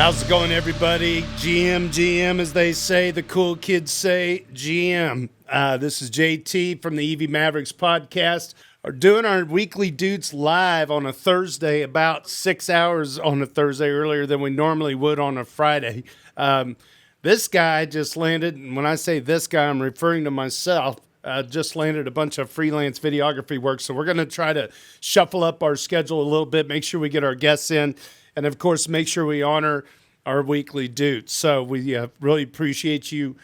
How's it going, everybody? GM, as they say, the cool kids say, GM. This is JT from the EV Mavericks podcast. We're doing our weekly Doots live on a Thursday, about 6 hours on a Thursday earlier than we normally would on a Friday. This guy just landed, and when I say this guy, I'm referring to myself, just landed a bunch of freelance videography work. So we're going to try to shuffle up our schedule a little bit, make sure we get our guests in, and of course, make sure we honor our weekly Doots. So we really appreciate you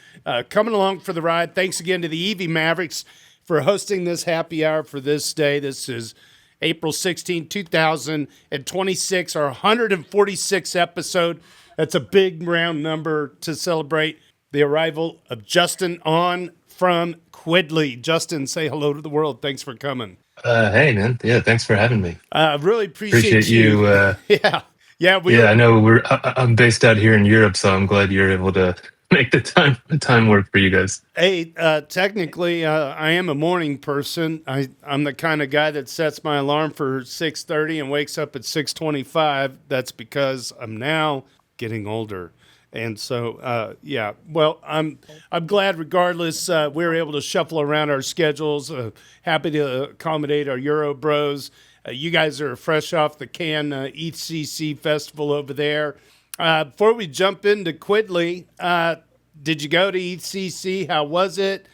coming along for the ride. Thanks again to the EV Mavericks for hosting this happy hour for this day. This is April 16, 2026, our 146th episode. That's a big round number to celebrate the arrival of Justin Ahn from Quidli. Justin, say hello to the world. Thanks for coming. Hey, man. Yeah, thanks for having me. Really appreciate you. Yeah, I know I'm based out here in Europe, so I'm glad you're able to make the time work for you guys. Hey, technically, I am a morning person. I'm the kind of guy that sets my alarm for 6:30 and wakes up at 6:25. That's because I'm now getting older. And so, well, I'm glad regardless, we're able to shuffle around our schedules. Happy to accommodate our Euro bros. You guys are fresh off the can ECC festival over there. Before we jump into Quidli, did you go to ECC? How was it?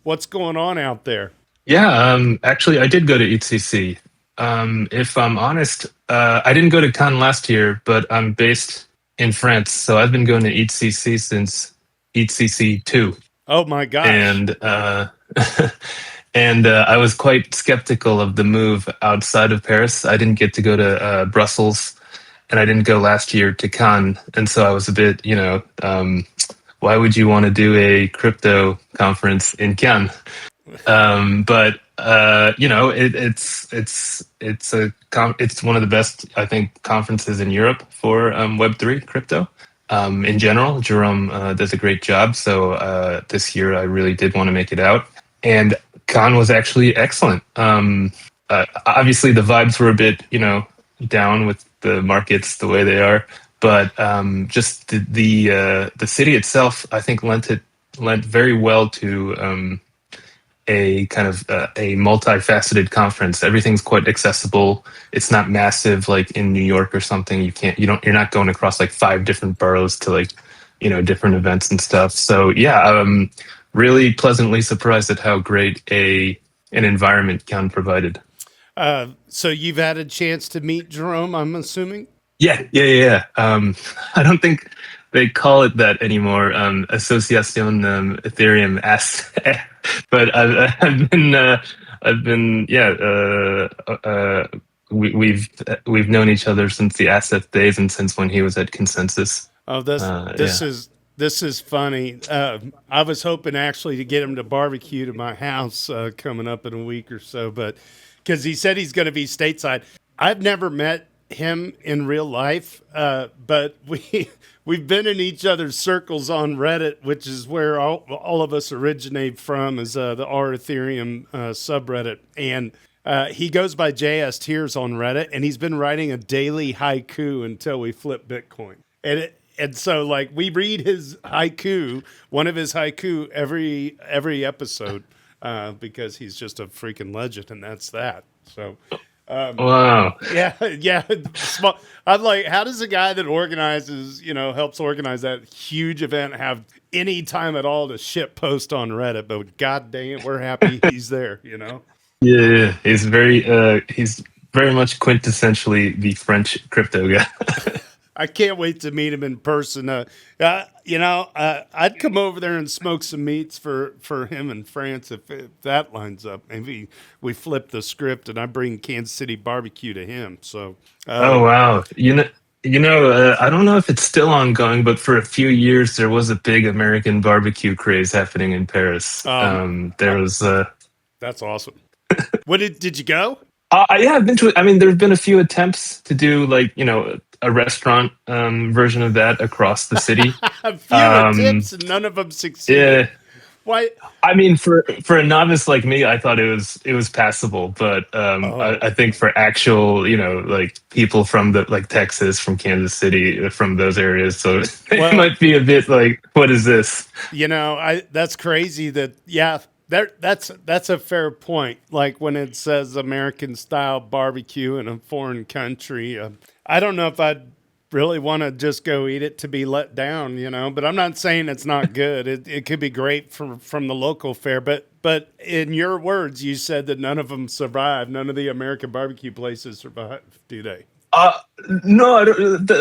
What's going on out there? Yeah, actually, I did go to ECC. If I'm honest, I didn't go to Cannes last year, but I'm based in France, so I've been going to ECC since ECC 2. Oh my gosh! And I was quite skeptical of the move outside of Paris. I didn't get to go to Brussels, and I didn't go last year to Cannes, and so I was a bit, why would you want to do a crypto conference in Cannes? But it's one of the best, I think, conferences in Europe for Web3 crypto. In general, Jerome does a great job. So this year, I really did want to make it out, and Cannes was actually excellent. Obviously, the vibes were a bit, down with the markets the way they are, but just the city itself, I think, lent very well to a kind of a multifaceted conference. Everything's quite accessible. It's not massive like in New York or something. You're not going across like 5 different boroughs to different events and stuff. So yeah, really pleasantly surprised at how great an environment Cannes provided. So you've had a chance to meet Jerome, I'm assuming? Yeah. I don't think they call it that anymore. Association Ethereum asked, but we've known each other since the Asset days and since when he was at Consensus. Oh, this is funny. I was hoping actually to get him to barbecue to my house coming up in a week or so, but because he said he's going to be stateside. I've never met him in real life, but we've been in each other's circles on Reddit, which is where all of us originate from, is the R Ethereum subreddit. And he goes by JS Tears on Reddit, and he's been writing a daily haiku until we flip Bitcoin. And so, like, we read his haiku, one of his haiku every episode, because he's just a freaking legend, and that's that. So, wow. Yeah. I'm like, how does a guy that organizes, helps organize that huge event have any time at all to shit post on Reddit? But god dang it, we're happy he's there, Yeah, he's very much quintessentially the French crypto guy. I can't wait to meet him in person. I'd come over there and smoke some meats for him in France if that lines up. Maybe we flip the script and I bring Kansas City barbecue to him. So. Oh wow! I don't know if it's still ongoing, but for a few years there was a big American barbecue craze happening in Paris. That's awesome. Did you go? Yeah, I've been to it. I mean, there've been a few attempts to do a restaurant version of that across the city. A few attempts, and none of them succeeded. Why? I mean, for a novice like me, I thought it was passable, but Oh, I think for actual, like people from the like Texas, from Kansas City, from those areas, so it well, might be a bit like, what is this? I that's crazy that yeah, that's a fair point. Like when it says American style barbecue in a foreign country, I don't know if I'd really want to just go eat it to be let down, but I'm not saying it's not good. It could be great from the local fare, but in your words, you said that none of them survive. None of the American barbecue places survive, do they? Uh, no, I don't.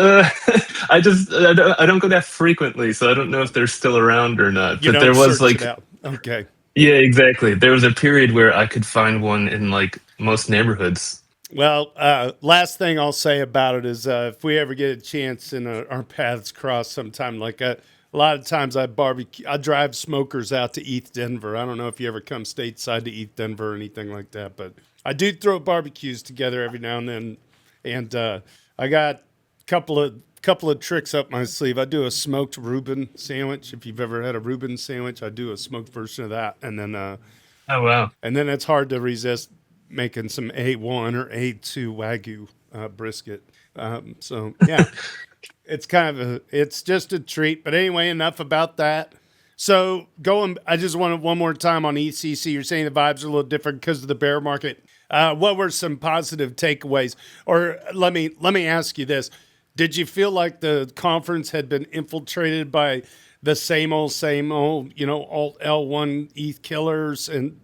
I don't go that frequently, so I don't know if they're still around or not. You But don't there was search it like, out. Okay. yeah, exactly. There was a period where I could find one in like most neighborhoods. Well, last thing I'll say about it is if we ever get a chance and our paths cross sometime, like a lot of times I drive smokers out to East Denver. I don't know if you ever come stateside to East Denver or anything like that, but I do throw barbecues together every now and then. And I got a couple of tricks up my sleeve. I do a smoked Reuben sandwich. If you've ever had a Reuben sandwich, I do a smoked version of that, Oh wow. and then it's hard to resist making some A1 or A2 Wagyu brisket. So yeah, it's just a treat. But anyway, enough about that. So I just wanted one more time on ECC. You're saying the vibes are a little different because of the bear market. What were some positive takeaways? Or let me ask you this: did you feel like the conference had been infiltrated by the same old, alt L1 ETH killers and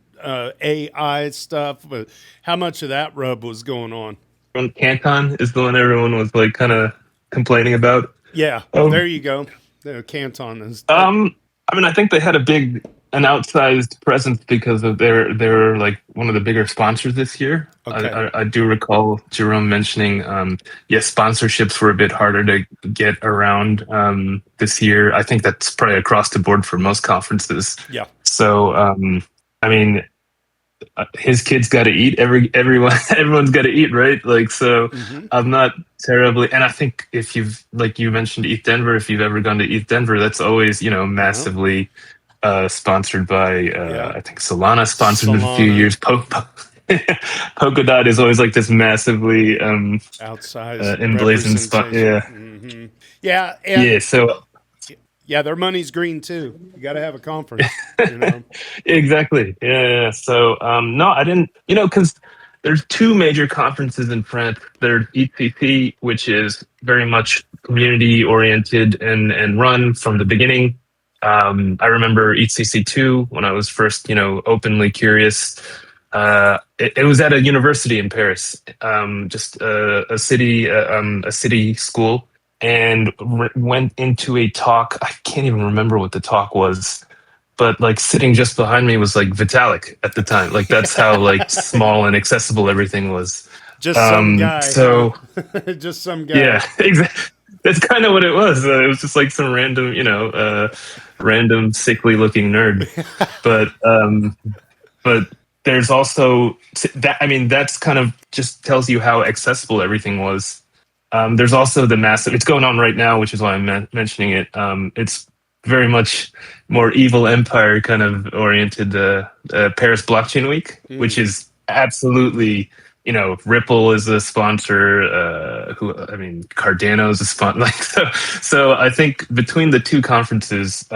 AI stuff? But how much of that rub was going on? From Canton is the one everyone was like kind of complaining about. Yeah, Um, there you go. The Canton is that. um, I mean, I think they had an outsized presence because of they're like one of the bigger sponsors this year. Okay. I do recall Jerome mentioning, yes, sponsorships were a bit harder to get around this year. I think that's probably across the board for most conferences. Yeah. So, I mean, his kids got to eat. Everyone everyone's got to eat, right? Like, so Hmm. I'm not terribly. And I think if you've like you mentioned Eat Denver, if you've ever gone to Eat Denver, that's always Yeah. massively sponsored by Yeah. I think Solana sponsored it a few Solana, years. Polkadot is always like this massively outsized emblazoned spot. representation. Yeah, Yeah, yeah. and So yeah, their money's green too. You got to have a conference. exactly. Yeah, yeah. So no, I didn't. Because there's two major conferences in France. There's ECC, which is very much community oriented and run from the beginning. I remember ECC two when I was first, openly curious. It was at a university in Paris, just a city school, and went into a talk. I can't even remember what the talk was, but like sitting just behind me was like Vitalik at the time. Like that's how like small and accessible everything was. Just some guy, huh? So Just some guy. yeah, exactly. That's kind of what it was. It was just like some random, random sickly looking nerd. But but there's also that. I mean, that's kind of just tells you how accessible everything was. There's also the massive. It's going on right now, which is why I'm mentioning it. It's very much more evil empire kind of oriented. Paris Blockchain Week, which Mm. is absolutely. Ripple is a sponsor. I mean, Cardano is a sponsor. Like so. I think between the two conferences,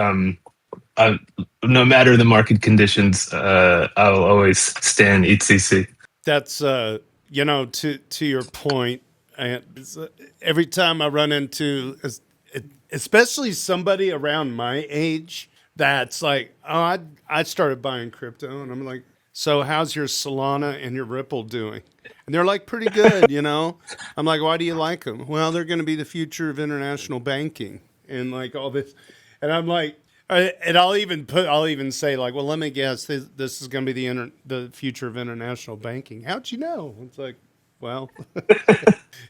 uh, no matter the market conditions, I'll always stand ECC. That's to your point. And every time I run into, especially somebody around my age, that's like, oh, I started buying crypto, and I'm like, so how's your Solana and your Ripple doing? And they're like, pretty good. I'm like, why do you like them? Well, they're going to be the future of international banking and like all this. And I'm like, and I'll even say like, well, let me guess, this is going to be the future of international banking. How'd you know? It's like, well,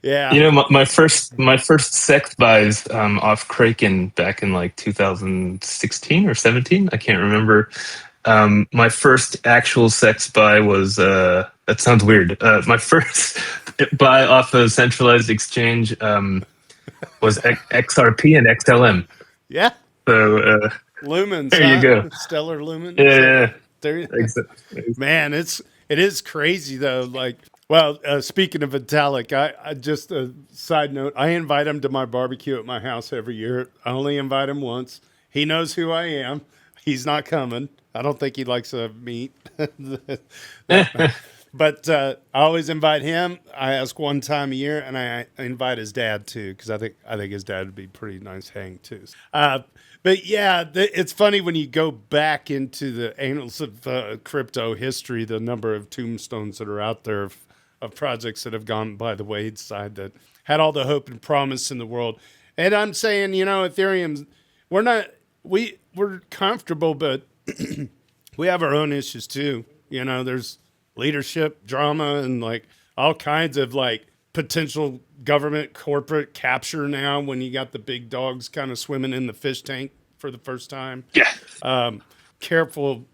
yeah, My first sex buys off Kraken back in like 2016 or 17. I can't remember. My first actual sex buy was that sounds weird. My first buy off a centralized exchange was XRP and XLM. yeah. So Lumens, There you huh? go. Stellar lumens. Yeah, There, exactly. man, it is crazy though. Like, well, speaking of Vitalik, I just a side note. I invite him to my barbecue at my house every year. I only invite him once. He knows who I am. He's not coming. I don't think he likes meat. that, but I always invite him. I ask one time a year, and I invite his dad too because I think his dad would be pretty nice hang too. But yeah, it's funny when you go back into the annals of crypto history, the number of tombstones that are out there of projects that have gone by the wayside that had all the hope and promise in the world. And I'm saying, Ethereum, we're not we're comfortable, but we have our own issues too. There's leadership drama and like all kinds of like potential government corporate capture now when you got the big dogs kind of swimming in the fish tank for the first time. Yeah. Careful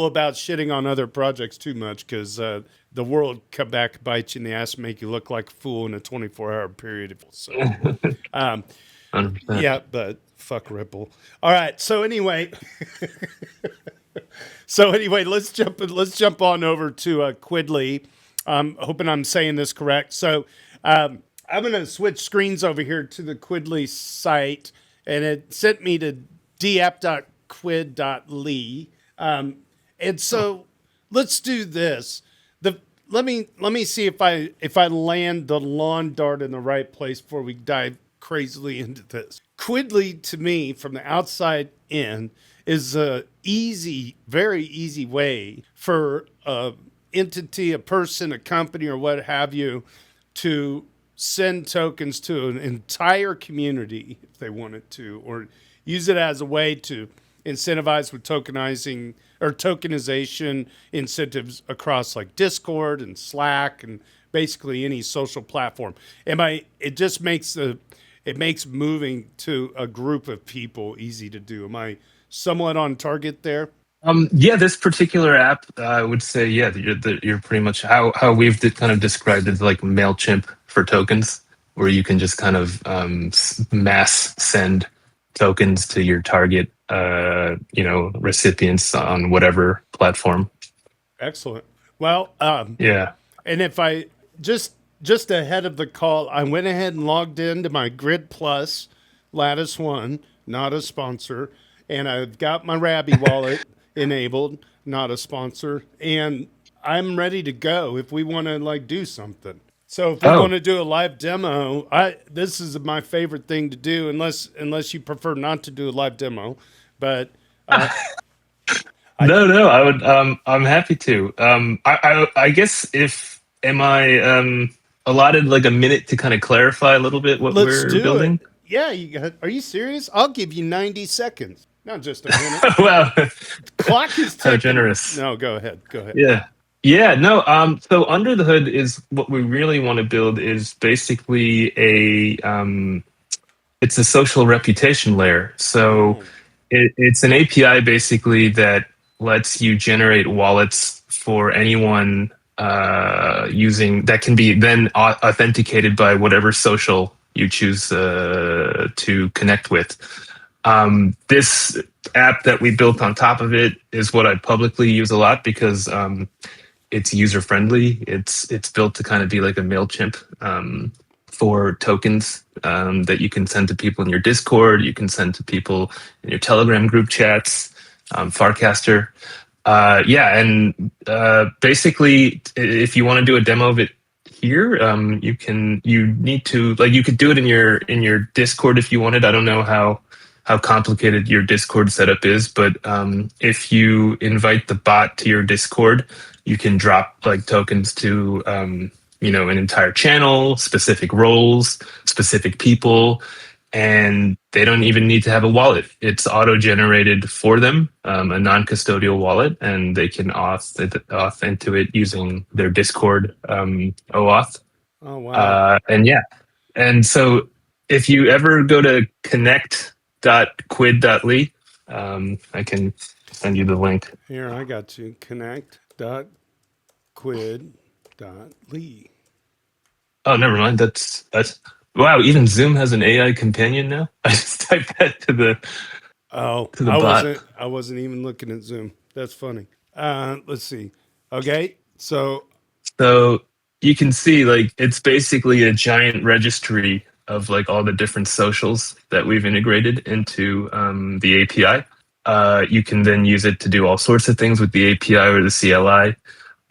about shitting on other projects too much because the world come back bite you in the ass and make you look like a fool in a 24-hour period. So 100%. yeah, but fuck Ripple. All right. So anyway, let's jump on over to Quidli. Hoping I'm saying this correct. So I'm going to switch screens over here to the Quidli site, and it sent me to df.quid.ly. And so let's do this. Let me see if I land the lawn dart in the right place before we dive crazily into this. Quidli to me, from the outside in, is a easy, very easy way for a entity, a person, a company, or what have you, to send tokens to an entire community if they wanted to, or use it as a way to incentivize with tokenizing or tokenization incentives across like Discord and Slack and basically any social platform. It just makes moving to a group of people easy to do. Am I somewhat on target there? Yeah, this particular app, I would say, yeah, you're pretty much how we've kind of described it, like Mailchimp for tokens, where you can just kind of mass send tokens to your target, recipients on whatever platform. Excellent. Well, Yeah. and if I just ahead of the call, I went ahead and logged into my Grid Plus Lattice One, not a sponsor, and I've got my Rabby wallet enabled, not a sponsor, and I'm ready to go if we want to like do something. So if we want Oh, to do a live demo, this is my favorite thing to do, unless you prefer not to do a live demo, but I no, I would. I'm happy to. I guess if am I allotted like a minute to kind of clarify a little bit what let's we're do building? it. Yeah, are you serious? I'll give you 90 seconds, not just a minute. Wow, Clock is how ticking. generous. No, go ahead. Go ahead. Yeah. Yeah, no, so under the hood is what we really want to build is basically it's a social reputation layer. So Oh, it's an API basically that lets you generate wallets for anyone using that can be then authenticated by whatever social you choose to connect with. This app that we built on top of it is what I publicly use a lot because it's user friendly. It's built to kind of be like a Mailchimp for tokens that you can send to people in your Discord. You can send to people in your Telegram group chats. Farcaster. Yeah, and basically, if you want to do a demo of it here, you can. You need to like you could do it in your Discord if you wanted. I don't know how complicated your Discord setup is, but if you invite the bot to your Discord, you can drop like tokens to an entire channel, specific roles, specific people, and they don't even need to have a wallet. It's auto-generated for them, a non-custodial wallet, and they can auth into it using their Discord OAuth. oh wow. And yeah, and so if you ever go to connect.quid.ly, I can send you the link. Here, I got you. Connect.quid.ly. Oh, never mind. That's wow. Even Zoom has an AI companion now. I just typed that to the Oh, to the bot. I wasn't even looking at Zoom. That's funny. Let's see. Okay, so So you can see like it's basically a giant registry of like all the different socials that we've integrated into the API. You can then use it to do all sorts of things with the API or the CLI.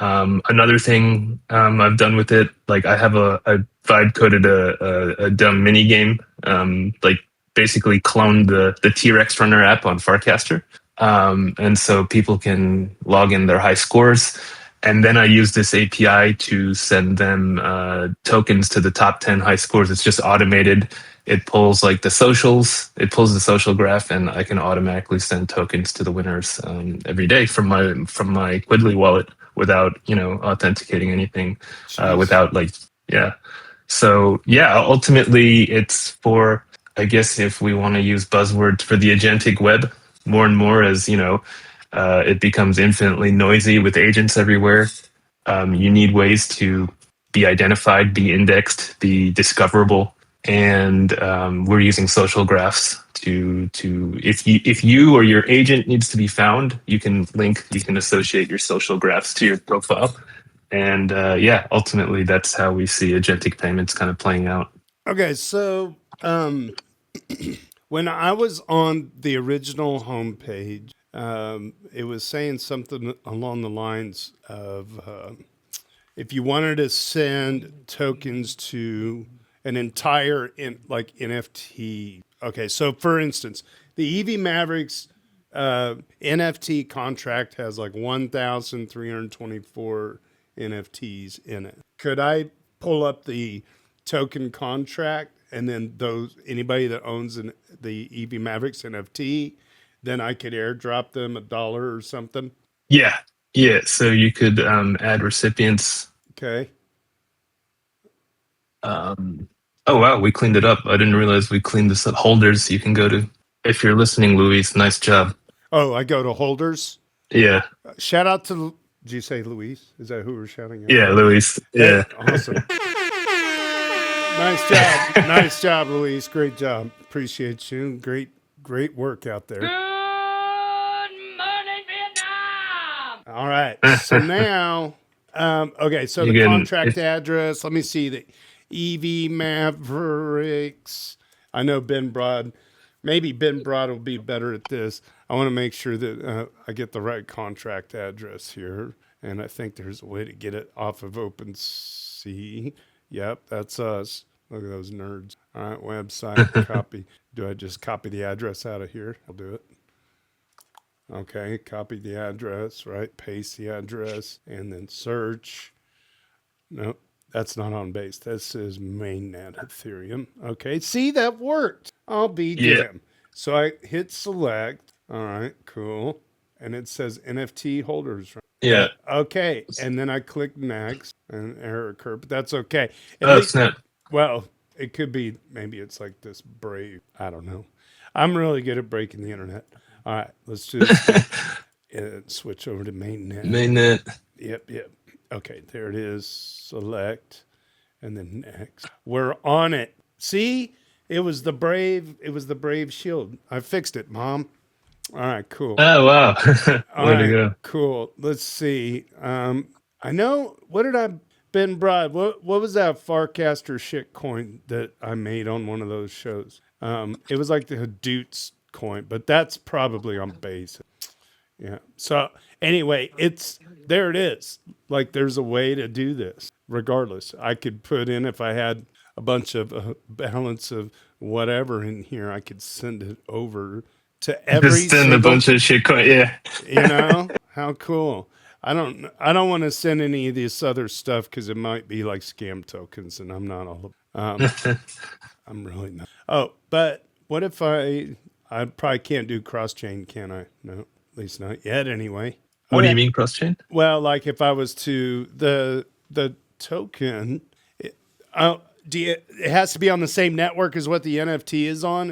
Another thing I've done with it, like I vibe coded a dumb mini game, like basically cloned the T-Rex Runner app on Farcaster, and so people can log in their high scores. And then I use this API to send them tokens to the top 10 high scores. It's just automated. It pulls like the socials, it pulls the social graph, and I can automatically send tokens to the winners every day from my Quidly wallet without authenticating anything, jeez. without like yeah. So yeah, ultimately it's for, I guess if we want to use buzzwords, for the agentic web more and more as it becomes infinitely noisy with agents everywhere. You need ways to be identified, be indexed, be discoverable, and we're using social graphs to if you or your agent needs to be found, you can associate your social graphs to your profile, and yeah, ultimately that's how we see agentic payments kind of playing out. Okay, so when I was on the original homepage, it was saying something along the lines of if you wanted to send tokens to an entire NFT. Okay, so for instance, the EV Mavericks NFT contract has like 1,324 NFTs in it. Could I pull up the token contract and then those anybody that owns the EV Mavericks NFT, then I could airdrop them $1 or something? Yeah, yeah. So you could add recipients. Okay. Oh wow, we cleaned it up. I didn't realize we cleaned this up. Holders, you can go to. If you're listening, Luis, nice job. Oh, I go to holders. Yeah, Shout out to. Did you say Luis? Is that who we're shouting out? yeah, Luis. Hey, Yeah. awesome. Nice job. Nice job, Luis. Great job. Appreciate you. Great work out there. Good morning, Vietnam! All right. So now, okay. So You the can contract if address. Let me see the EV Mavericks. I know Ben Broad. Maybe Ben Broad will be better at this. I want to make sure that I get the right contract address here, and I think there's a way to get it off of OpenSea. Yep, that's us. Look at those nerds. All right, website copy. Do I just copy the address out of here? I'll do it. Okay, copy the address, right? Paste the address and then search. Nope, that's not on base. This is mainnet Ethereum. Okay, see, that worked. I'll be yeah. damned. So I hit select. All right, cool. And it says NFT holders. Yeah. Okay, and then I click next, and error occurred, but that's okay. At Oh least, snap. well, it could be maybe it's like this brave. I don't know. I'm really good at breaking the internet. All right, let's just switch over to mainnet. Mainnet. Yep. Okay, there it is. Select, and then next. We're on it. See, it was the brave. It was the brave shield. I fixed it, Mom. All right, cool. Oh wow. All Way to right, go. cool. Let's see. I know. What did I? Ben Broad. What was that Farcaster shit coin that I made on one of those shows? It was like the Doots coin, but that's probably on base. Yeah. So anyway, it's there. It is. Like there's a way to do this. Regardless, I could put in if I had a bunch of balance of whatever in here, I could send it over to every Just send a single. bunch of shitcoin. Yeah. You know how cool. I don't want to send any of this other stuff because it might be like scam tokens, and I'm not all. I'm really not. Oh, but what if I probably can't do cross chain, can I? No, at least not yet. Anyway. What do you Okay. mean cross chain? Well, like if I was to the token, it has to be on the same network as what the NFT is on.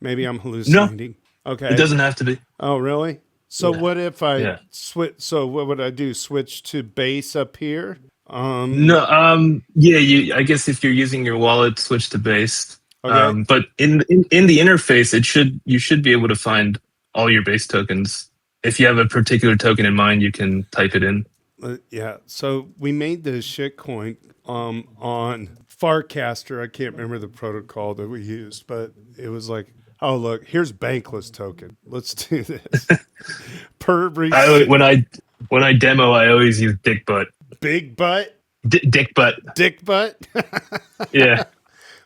Maybe I'm No, hallucinating. it Okay. doesn't have to be. Oh, really? So Yeah. what if I Yeah. switch? So what would I do? Switch to base up here? No, yeah, I guess if you're using your wallet, switch to base. Okay. But in the interface, you should be able to find all your base tokens. If you have a particular token in mind, you can type it in. Yeah. So we made this shitcoin on Farcaster. I can't remember the protocol that we used, but it was like, oh look, here's bankless token. Let's do this. Per When I demo, I always use dick butt. big butt, Dick butt. dick butt. Yeah.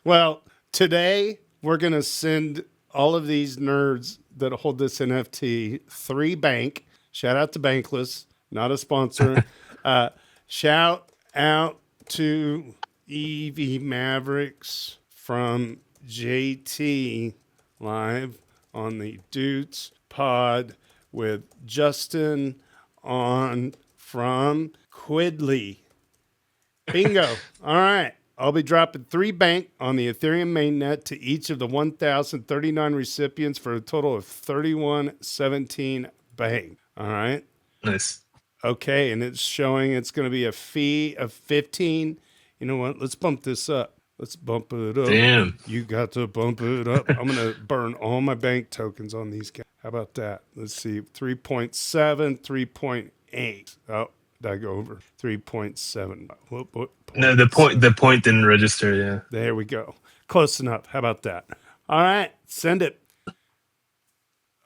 Well, today we're gonna send all of these nerds that hold this NFT 3Bank. Shout out to Bankless, not a sponsor. Shout out to EV Mavericks from JT live on the Doots pod with Justin Ahn from Quidli. Bingo. All right. I'll be dropping 3Bank on the Ethereum mainnet to each of the 1,039 recipients for a total of 3117 Bank. All right. Nice. Okay. And it's showing it's going to be a fee of 15. You know what? Let's bump this up. Let's bump it up. Damn. You got to bump it up. I'm going to burn all my bank tokens on these guys. How about that? Let's see. 3.7, 3.8. Oh, did I go over? 3.7. No, the point didn't register. Yeah. There we go. Close enough. How about that? All right, send it.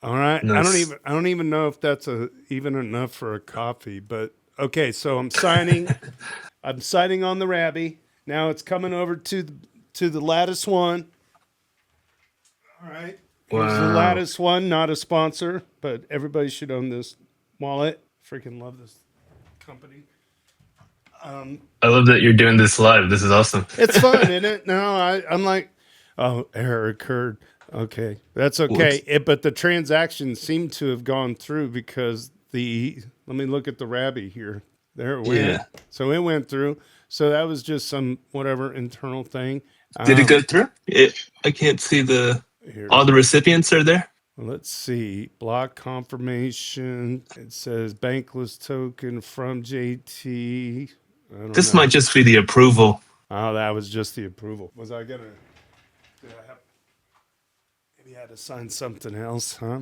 All right. Nice. I don't even know if that's even enough for a coffee, but okay. So I'm signing. I'm signing on the Rabby. Now it's coming over to the Lattice one. All right. Here's the Wow. Lattice one. Not a sponsor, but everybody should own this wallet. Freaking love this company. I love that you're doing this live. This is awesome. It's fun, isn't it? No, I'm like, oh, error occurred. Okay, that's okay. But the transaction seemed to have gone through because let me look at the Rabby here. There it went. Yeah. So it went through. So that was just some whatever internal thing. Did it go through? I can't see Here. all the recipients are there. Let's see. Block confirmation. It says bankless token from JT. I don't This know. might just be the approval. Oh, that was just the approval. Was I gonna? Did I have? Maybe I had to sign something else, huh?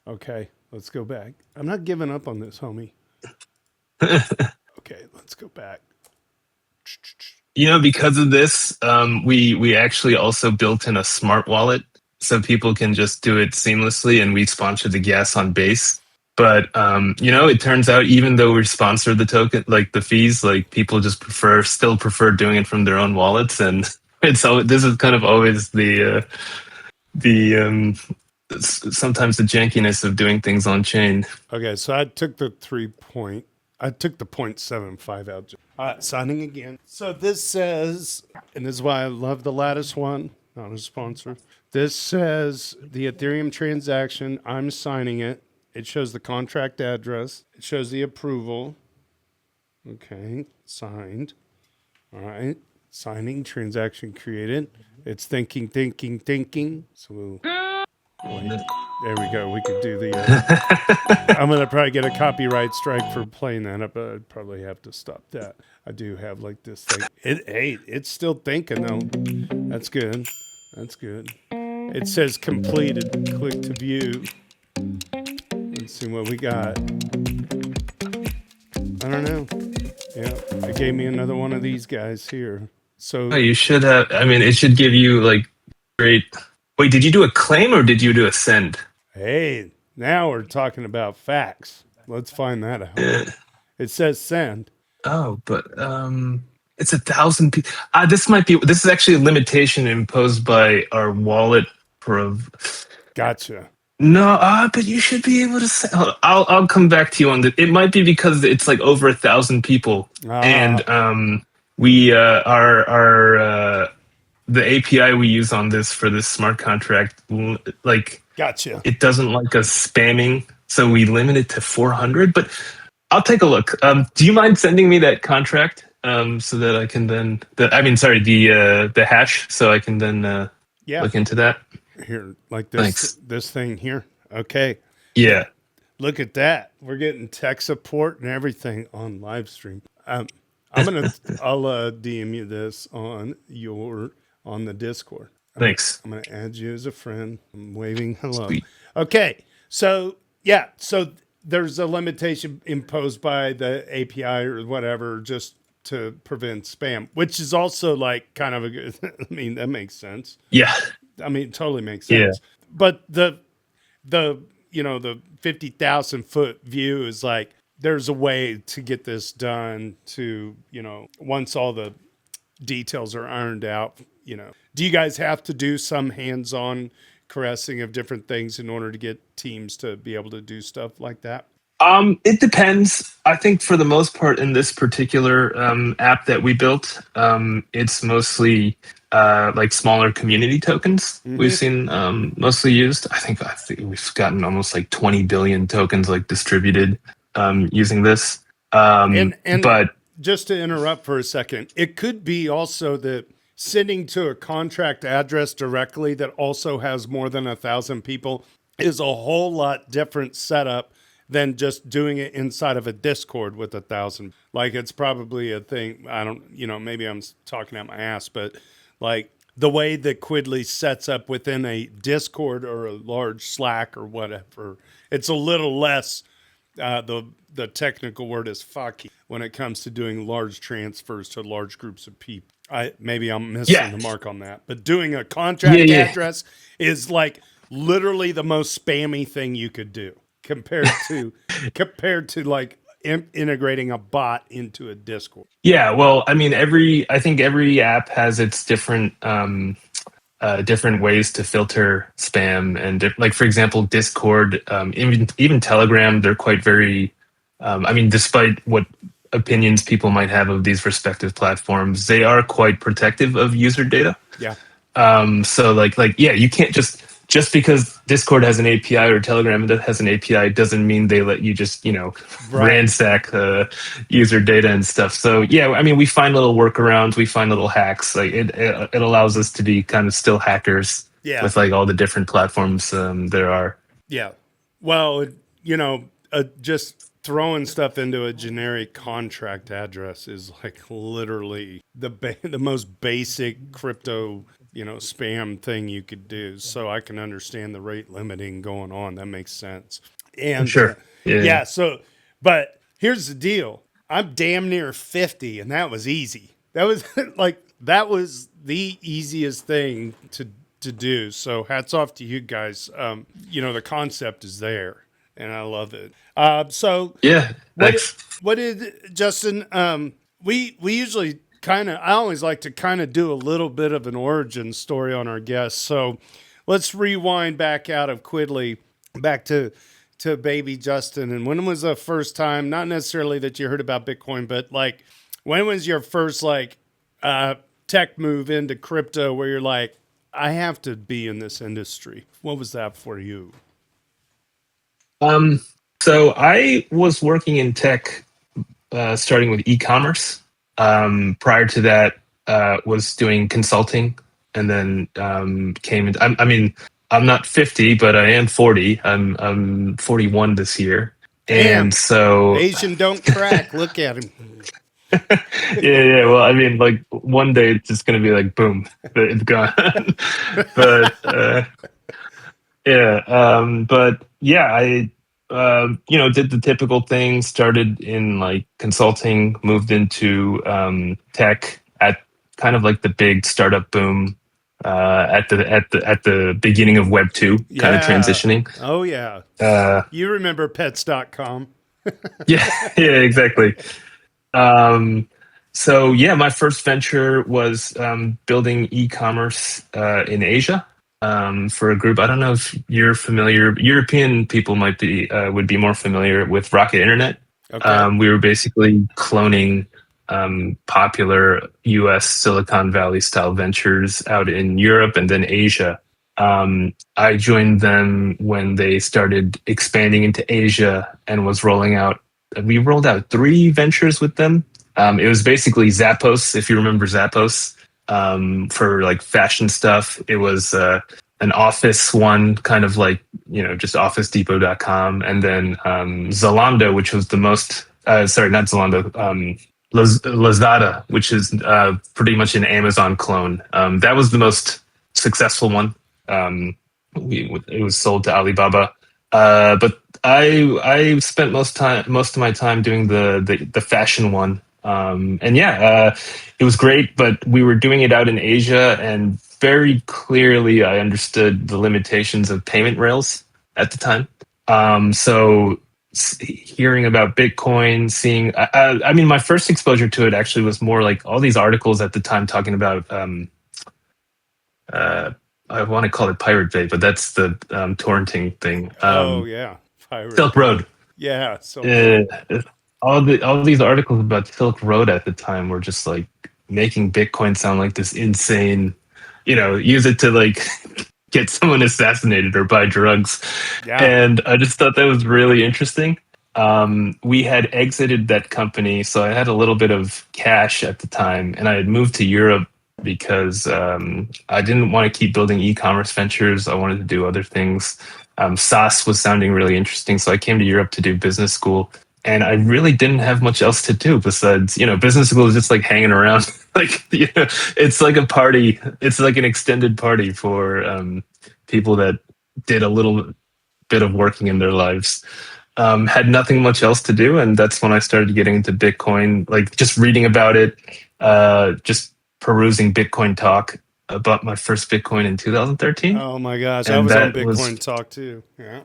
Okay, let's go back. I'm not giving up on this, homie. Okay, let's go back. Because of this, we actually also built in a smart wallet so people can just do it seamlessly, and we sponsor the gas on base. But it turns out even though we sponsor the token, like the fees, like people just still prefer doing it from their own wallets, and this is kind of always the sometimes the jankiness of doing things on chain. Okay, so I took the 0.75 out. Signing again. So this says, and this is why I love the Lattice one, not a sponsor. This says the Ethereum transaction. I'm signing it. It shows the contract address. It shows the approval. Okay, signed. All right, signing, transaction created. It's thinking. So there we go. We could do the. I'm gonna probably get a copyright strike for playing that, but I'd probably have to stop that. I do have like this thing. It's still thinking though. That's good. That's good. It says completed. Click to view. Let's see what we got. I don't know. Yeah, it gave me another one of these guys here. So You should have. I mean, it should give you like great. Wait, did you do a claim or did you do a send? hey, now we're talking about facts. Let's find that out. It says send. Oh, but it's 1,000 people. This is actually a limitation imposed by our wallet. Gotcha. No, but you should be able to say. I'll come back to you on that. It might be because it's like over 1,000 people, and we our the API we use on this for this smart contract, like Gotcha. it doesn't like us spamming, so we limit it to 400. But I'll take a look. Do you mind sending me that contract so that I can then the hash so I can then look into that? Here, like this. Thanks. This thing here. Okay. Yeah. Look at that. We're getting tech support and everything on live stream. I'll DM you this on the Discord. Thanks. I'm going to add you as a friend. I'm waving hello. Sweet. Okay. So, yeah. So there's a limitation imposed by the API or whatever just to prevent spam, which is also like kind of a good, I mean, that makes sense. Yeah. I mean, it totally makes Yeah. sense. But the 50,000 foot view is like, there's a way to get this done to, once all the details are ironed out, do you guys have to do some hands-on caressing of different things in order to get teams to be able to do stuff like that? It depends. I think for the most part in this particular app that we built, it's mostly like smaller community tokens we've seen mostly used. I think we've gotten almost like 20 billion tokens like distributed using this. And But just to interrupt for a second, it could be also that sending to a contract address directly that also has more than 1,000 people is a whole lot different setup than just doing it inside of a Discord with 1,000. Like, it's probably a thing. I don't, maybe I'm talking out my ass, but like the way that Quidli sets up within a Discord or a large Slack or whatever, it's a little less, the technical word is fucky when it comes to doing large transfers to large groups of people. Maybe I'm missing the mark on that, but doing a contract address is like literally the most spammy thing you could do compared to like integrating a bot into a Discord. yeah, well, I mean, I think every app has its different different ways to filter spam, and like for example, Discord, even Telegram, they're quite very. I mean, despite what opinions people might have of these respective platforms, they are quite protective of user data. Yeah. So yeah, you can't just because Discord has an API or Telegram that has an API doesn't mean they let you just, ransack user data and stuff. So yeah, I mean, we find little workarounds, we find little hacks. Like it allows us to be kind of still hackers with like all the different platforms there are. Yeah. Well, just throwing stuff into a generic contract address is like literally the most basic crypto spam thing you could do. So I can understand the rate limiting going on. That makes sense. And sure. Yeah. So, but here's the deal. I'm damn near 50 and that was easy. That was that was the easiest thing to do. So hats off to you guys. The concept is there and I love it. So yeah, what did Justin, we usually I always like to kind of do a little bit of an origin story on our guests. So let's rewind back out of Quidli back to baby Justin. And when was the first time, not necessarily that you heard about Bitcoin, but like, when was your first tech move into crypto where you're like, I have to be in this industry? What was that for you? So I was working in tech, starting with e-commerce. Prior to that, was doing consulting, and then came into. I mean, I'm not 50, but I am 40. I'm 41 this year, Damn. and so Asian don't crack. Look at him. yeah. Well, I mean, like one day it's just gonna be like boom, it's gone. But I did the typical thing. Started in like consulting, moved into tech at kind of like the big startup boom at the beginning of Web 2, kind of transitioning. Oh yeah, you remember pets.com? yeah, exactly. So yeah, my first venture was building e-commerce in Asia. For a group, I don't know if you're familiar. European people would be more familiar with Rocket Internet. Okay. We were basically cloning popular U.S. Silicon Valley style ventures out in Europe and then Asia. I joined them when they started expanding into Asia and was rolling out. We rolled out 3 ventures with them. It was basically Zappos, if you remember Zappos. For like fashion stuff. It was an office one, kind of like, just OfficeDepot.com. And then Zalando, which was the most, sorry, not Zalando, Lazada, which is pretty much an Amazon clone. That was the most successful one. It was sold to Alibaba, but I spent most of my time doing the fashion one. And yeah, it was great, but we were doing it out in Asia, and very clearly I understood the limitations of payment rails at the time. So hearing about Bitcoin, seeing, I mean, my first exposure to it actually was more like all these articles at the time talking about, I want to call it Pirate Bay, but that's the torrenting thing. Yeah, Pirate Silk Bay. Road. Yeah, so All these articles about Silk Road at the time were just like making Bitcoin sound like this insane, use it to like get someone assassinated or buy drugs. yeah. And I just thought that was really interesting. We had exited that company, so I had a little bit of cash at the time, and I had moved to Europe because I didn't want to keep building e-commerce ventures. I wanted to do other things. SaaS was sounding really interesting, so I came to Europe to do business school, and I really didn't have much else to do besides, business school is just like hanging around. Like, it's like a party. It's like an extended party for people that did a little bit of working in their lives. Had nothing much else to do, and that's when I started getting into Bitcoin, like just reading about it, just perusing Bitcoin Talk. I bought my first Bitcoin in 2013. Oh my gosh, And I was on that Bitcoin Talk too. Yeah.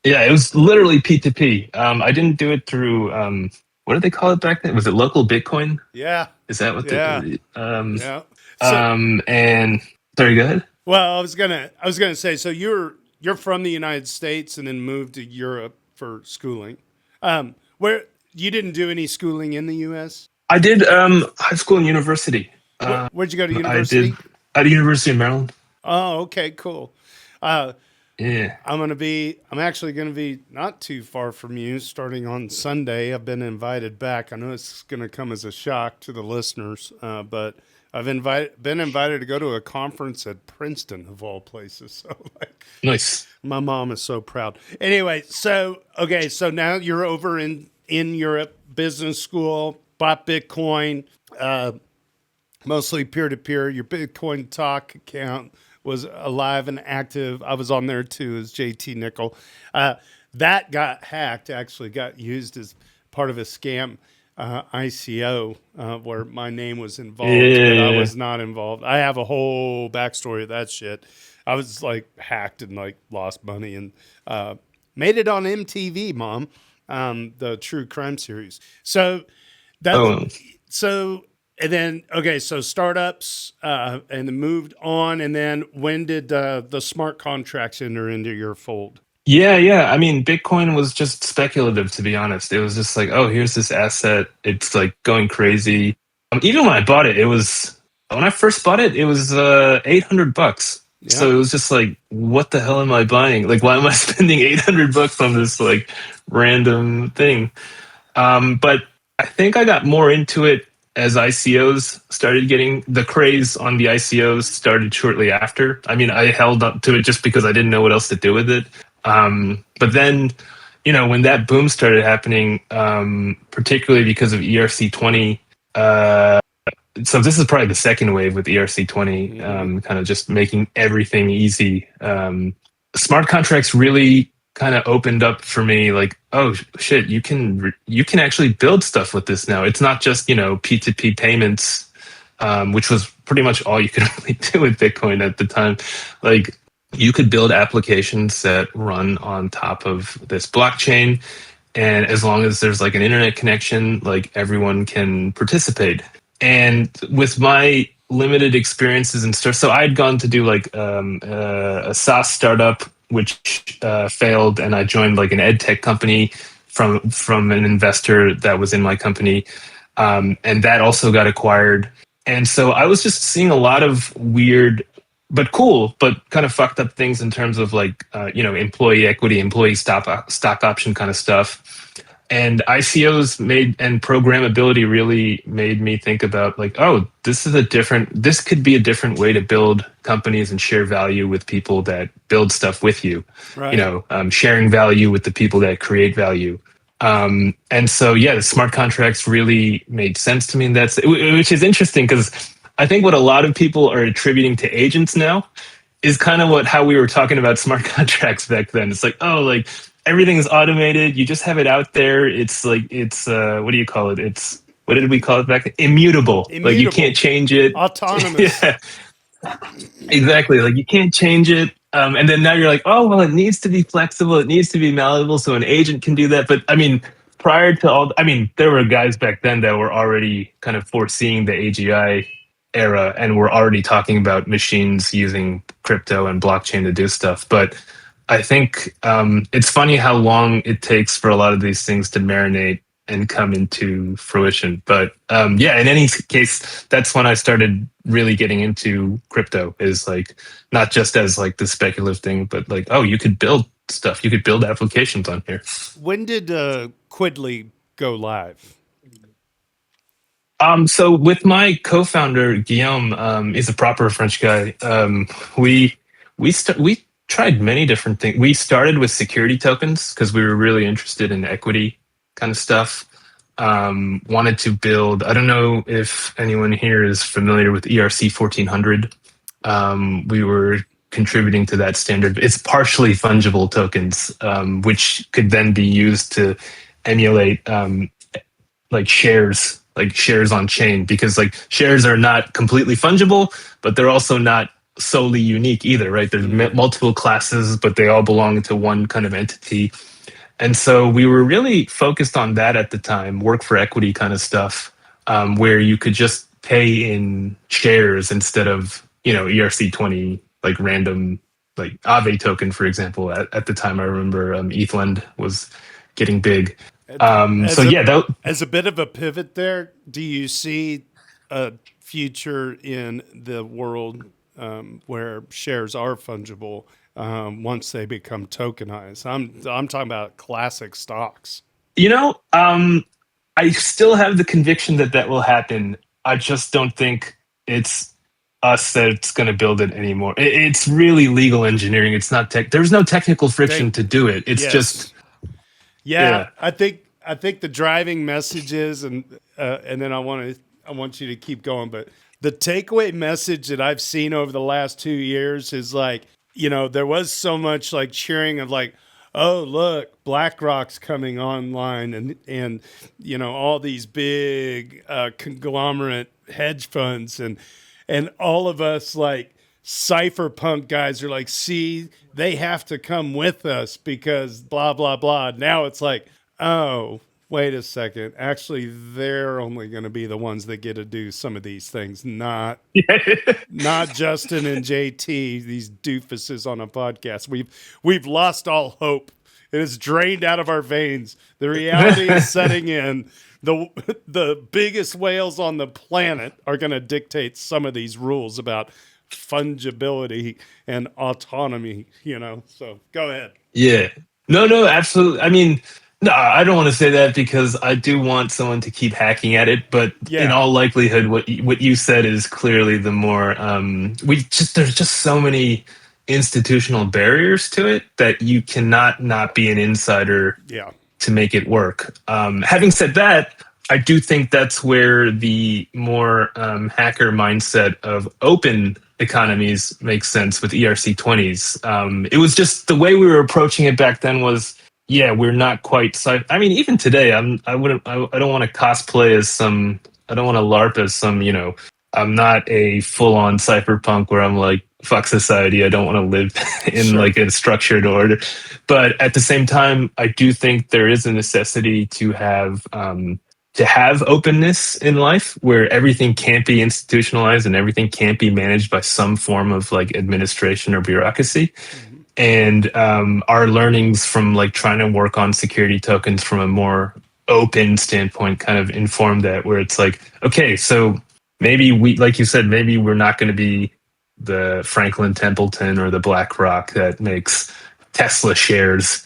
Yeah, it was literally P2P. I didn't do it through, what did they call it back then? Was it local Bitcoin? Yeah. Is that what Yeah. yeah. So, And sorry, go ahead. well, I was gonna say, so you're from the United States and then moved to Europe for schooling. Where you didn't do any schooling in the U.S.? I did high school and university. Where'd you go to I university? did at the University of Maryland. Oh, okay, cool. Yeah. I'm actually gonna be not too far from you starting on Sunday. I've been invited back. I know it's gonna come as a shock to the listeners, but I've been invited to go to a conference at Princeton of all places. So like, Nice. my mom is so proud. Anyway, so now you're over in Europe, business school, bought Bitcoin, mostly peer to peer. Your Bitcoin Talk account was alive and active. I was on there too as JT Nickel. That got hacked. Actually, got used as part of a scam ICO where my name was involved, but I was not involved. I have a whole backstory of that shit. I was like hacked and like lost money and made it on MTV, Mom, the true crime series. So and then so startups and then moved on. And then when did the smart contracts enter into your fold? Yeah. I mean, Bitcoin was just speculative, to be honest. It was just like, oh, here's this asset. It's like going crazy. Even when I bought it, when I first bought it, it was $800. Yeah. So it was just like, what the hell am I buying? Like, why am I spending $800 on this like random thing? But I think I got more into it as ICOs started getting the craze on the ICOs started shortly after. I mean, I held up to it just because I didn't know what else to do with it. But then, when that boom started happening, particularly because of ERC20, so this is probably the second wave with ERC20, kind of just making everything easy. Smart contracts really kind of opened up for me, like, oh shit, you can actually build stuff with this now. It's not just P2P payments, which was pretty much all you could really do with Bitcoin at the time. Like, you could build applications that run on top of this blockchain, and as long as there's like an internet connection, like everyone can participate. And with my limited experiences and stuff, so I'd gone to do like a SaaS startup which failed, and I joined like an ed tech company from an investor that was in my company, and that also got acquired. And so I was just seeing a lot of weird but cool but kind of fucked up things in terms of like employee equity, employee stock option kind of stuff. And ICOs and programmability really made me think about like, oh, this could be a different way to build companies and share value with people that build stuff with you. Right. Sharing value with the people that create value. And so, yeah, the smart contracts really made sense to me. And which is interesting because I think what a lot of people are attributing to agents now is kind of how we were talking about smart contracts back then. It's like, oh, like everything's automated. You just have it out there. It's like, it's, what do you call it? It's, what did we call it back then? Immutable. Like you can't change it. Autonomous. Yeah, exactly. Like you can't change it. And then now you're like, oh, well, it needs to be flexible. It needs to be malleable. So an agent can do that. But I mean, prior to all, I mean, there were guys back then that were already kind of foreseeing the AGI era and were already talking about machines using crypto and blockchain to do stuff. But I think it's funny how long it takes for a lot of these things to marinate and come into fruition. But yeah, in any case, that's when I started really getting into crypto, is like not just as like the speculative thing, but like, oh, you could build stuff, you could build applications on here. When did Quidli go live? So with my co-founder Guillaume, he's a proper French guy. We tried many different things. We started with security tokens because we were really interested in equity kind of stuff. Wanted to build. I don't know if anyone here is familiar with ERC 1400. We were contributing to that standard. It's partially fungible tokens, which could then be used to emulate like shares on chain, because like shares are not completely fungible, but they're also not solely unique either, right? There's multiple classes, but they all belong to one kind of entity. And so we were really focused on that at the time, work for equity kind of stuff, where you could just pay in shares instead of, ERC20, like random, like Aave token, for example. At the time, I remember ETHLend was getting big. As a bit of a pivot there, do you see a future in the world where shares are fungible once they become tokenized? I'm talking about classic stocks. I still have the conviction that will happen. I just don't think it's us that's going to build it anymore. It's really legal engineering. It's not tech. There's no technical friction to do it. It's just. Yeah, I think the driving message is, and then I want you to keep going, but the takeaway message that I've seen over the last 2 years is like, there was so much like cheering of like, oh, look, BlackRock's coming online and all these big conglomerate hedge funds and all of us like cypherpunk guys are like, see, they have to come with us because blah, blah, blah. Now it's like, oh, wait a second. Actually, they're only going to be the ones that get to do some of these things, not Justin and JT, these doofuses on a podcast. We've lost all hope. It is drained out of our veins. The reality is setting in. The biggest whales on the planet are going to dictate some of these rules about fungibility and autonomy, So go ahead. Yeah. No, absolutely. I mean, no, I don't want to say that because I do want someone to keep hacking at it. But in all likelihood, what you said is clearly the more there's just so many institutional barriers to it that you cannot not be an insider to make it work. Having said that, I do think that's where the more hacker mindset of open economies makes sense with ERC20s. It was just the way we were approaching it back then was, we're not quite. I mean, even today, I don't want to cosplay as some. I don't want to LARP as some. I'm not a full-on cypherpunk where I'm like, fuck society. I don't want to live in like a structured order. But at the same time, I do think there is a necessity to have openness in life where everything can't be institutionalized and everything can't be managed by some form of like administration or bureaucracy. Mm-hmm. And our learnings from like trying to work on security tokens from a more open standpoint kind of informed that, where it's like, okay, so maybe like you said, maybe we're not going to be the Franklin Templeton or the BlackRock that makes Tesla shares,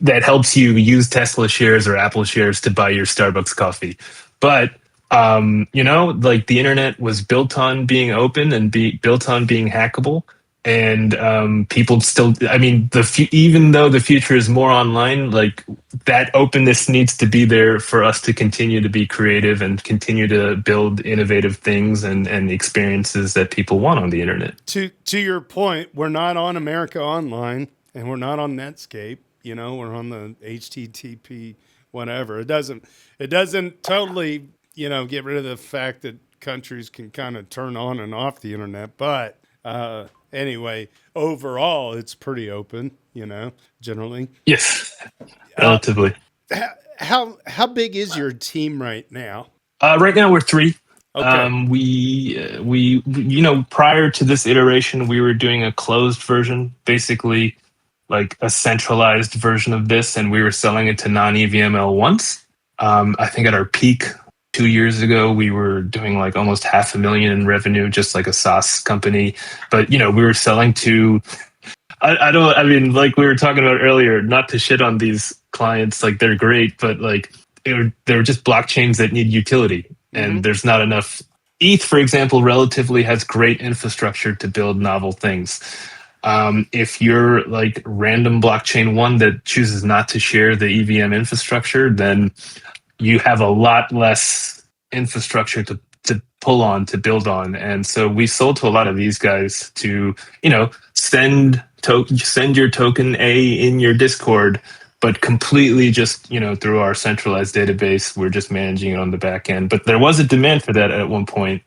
that helps you use Tesla shares or Apple shares to buy your Starbucks coffee. But, like the internet was built on being open and built on being hackable. and people still, I mean, even though the future is more online, like that openness needs to be there for us to continue to be creative and continue to build innovative things and experiences that people want on the internet. To your point, we're not on America Online and we're not on Netscape. You know, we're on the HTTP whatever. It doesn't totally, you know, get rid of the fact that countries can kind of turn on and off the internet, but anyway, overall, it's pretty open, you know, generally. Yes, relatively. How big is your team right now? Right now we're 3. Okay. We you know, prior to this iteration, we were doing a closed version, basically like a centralized version of this, and we were selling it to non-EVM L1s. I think at our peak 2 years ago, we were doing like almost $500,000 in revenue, just like a SaaS company. But you know, we were selling to. I mean, like we were talking about earlier, not to shit on these clients, like they're great, but like they're just blockchains that need utility, and there's not enough. ETH, for example, relatively has great infrastructure to build novel things. If you're like random blockchain one that chooses not to share the EVM infrastructure, then you have a lot less infrastructure to pull on, to build on. And so we sold to a lot of these guys to, you know, send your token A in your Discord, but completely just, you know, through our centralized database. We're just managing it on the back end. But there was a demand for that at one point,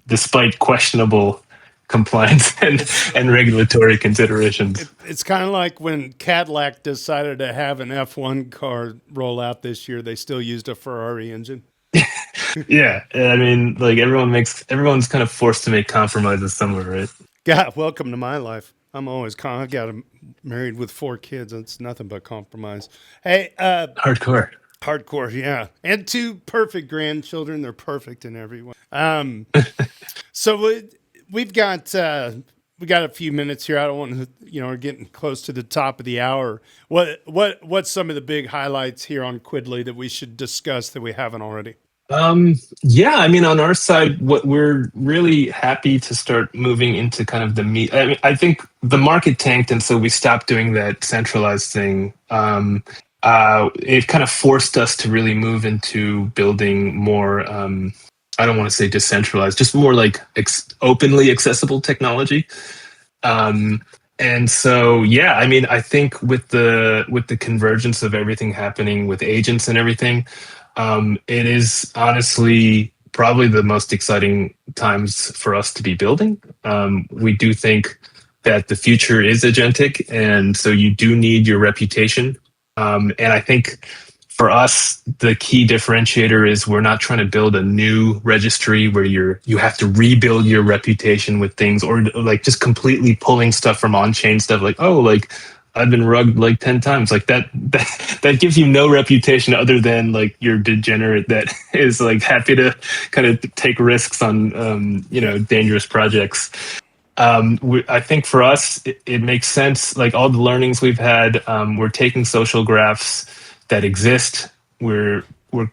despite questionable compliance and regulatory considerations. It's kind of like when Cadillac decided to have an F1 car roll out this year, they still used a Ferrari engine. Yeah, I mean, like everyone's kind of forced to make compromises somewhere, right? God, welcome to my life. I'm always I got married with 4 kids. It's nothing but compromise. Hey, Hardcore. Hardcore, yeah, and 2 perfect grandchildren. They're perfect in every way. So we've got a few minutes here. I don't want to, you know, we're getting close to the top of the hour. What's some of the big highlights here on Quidli that we should discuss that we haven't already? Yeah, I mean, on our side, what we're really happy to start moving into kind of the meat. I mean, I think the market tanked, and so we stopped doing that centralized thing. It kind of forced us to really move into building more. I don't want to say decentralized, just more like openly accessible technology. And so, yeah, I mean, I think with the convergence of everything happening with agents and everything, it is honestly probably the most exciting times for us to be building. We do think that the future is agentic, and so you do need your reputation. And I think for us, the key differentiator is we're not trying to build a new registry where you have to rebuild your reputation with things, or like just completely pulling stuff from on-chain stuff, like, oh, like I've been rugged like 10 times. Like that gives you no reputation other than like you're degenerate that is like happy to kind of take risks on you know, dangerous projects. I think for us, it makes sense. Like all the learnings we've had, we're taking social graphs that exist. We're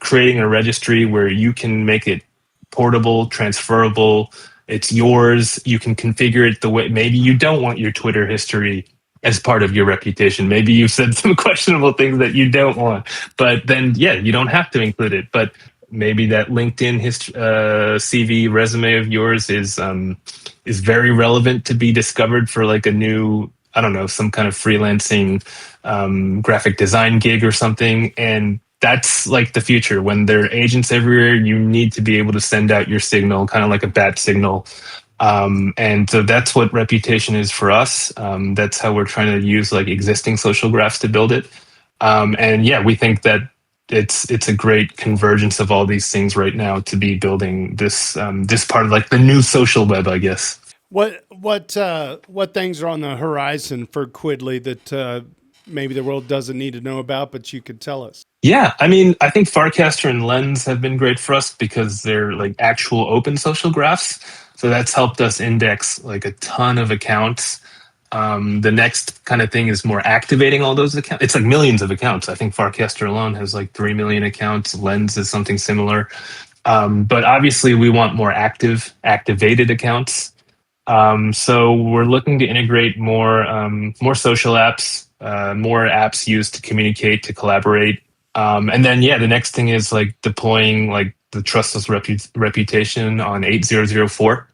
creating a registry where you can make it portable, transferable. It's yours. You can configure it the way. Maybe you don't want your Twitter history as part of your reputation. Maybe you've said some questionable things that you don't want, but then yeah, you don't have to include it. But maybe that LinkedIn CV resume of yours is very relevant to be discovered for like a new, I don't know, some kind of freelancing graphic design gig or something. And that's like the future. When there are agents everywhere, you need to be able to send out your signal, kind of like a bat signal. And so that's what reputation is for us. That's how we're trying to use like existing social graphs to build it. And yeah, we think that it's a great convergence of all these things right now to be building this part of like the new social web, I guess. What things are on the horizon for Quidli that maybe the world doesn't need to know about, but you could tell us? Yeah, I mean, I think Farcaster and Lens have been great for us because they're like actual open social graphs. So that's helped us index like a ton of accounts. The next kind of thing is more activating all those accounts. It's like millions of accounts. I think Farcaster alone has like 3 million accounts. Lens is something similar. But obviously we want more activated accounts. So we're looking to integrate more social apps, more apps used to communicate, to collaborate. And then, yeah, the next thing is like deploying like the trustless reputation on 8004.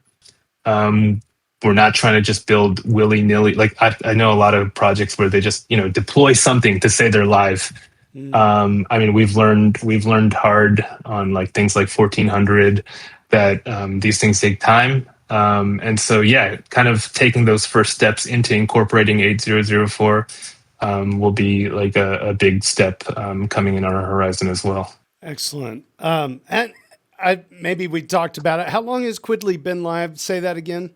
Um, we're not trying to just build willy nilly. Like I know a lot of projects where they just, deploy something to say they're live. I mean, we've learned hard on like things like 1400 that these things take time. And so, yeah, kind of taking those first steps into incorporating 8004 will be like a big step coming in on our horizon as well. Excellent. And maybe we talked about it. How long has Quidli been live? Say that again.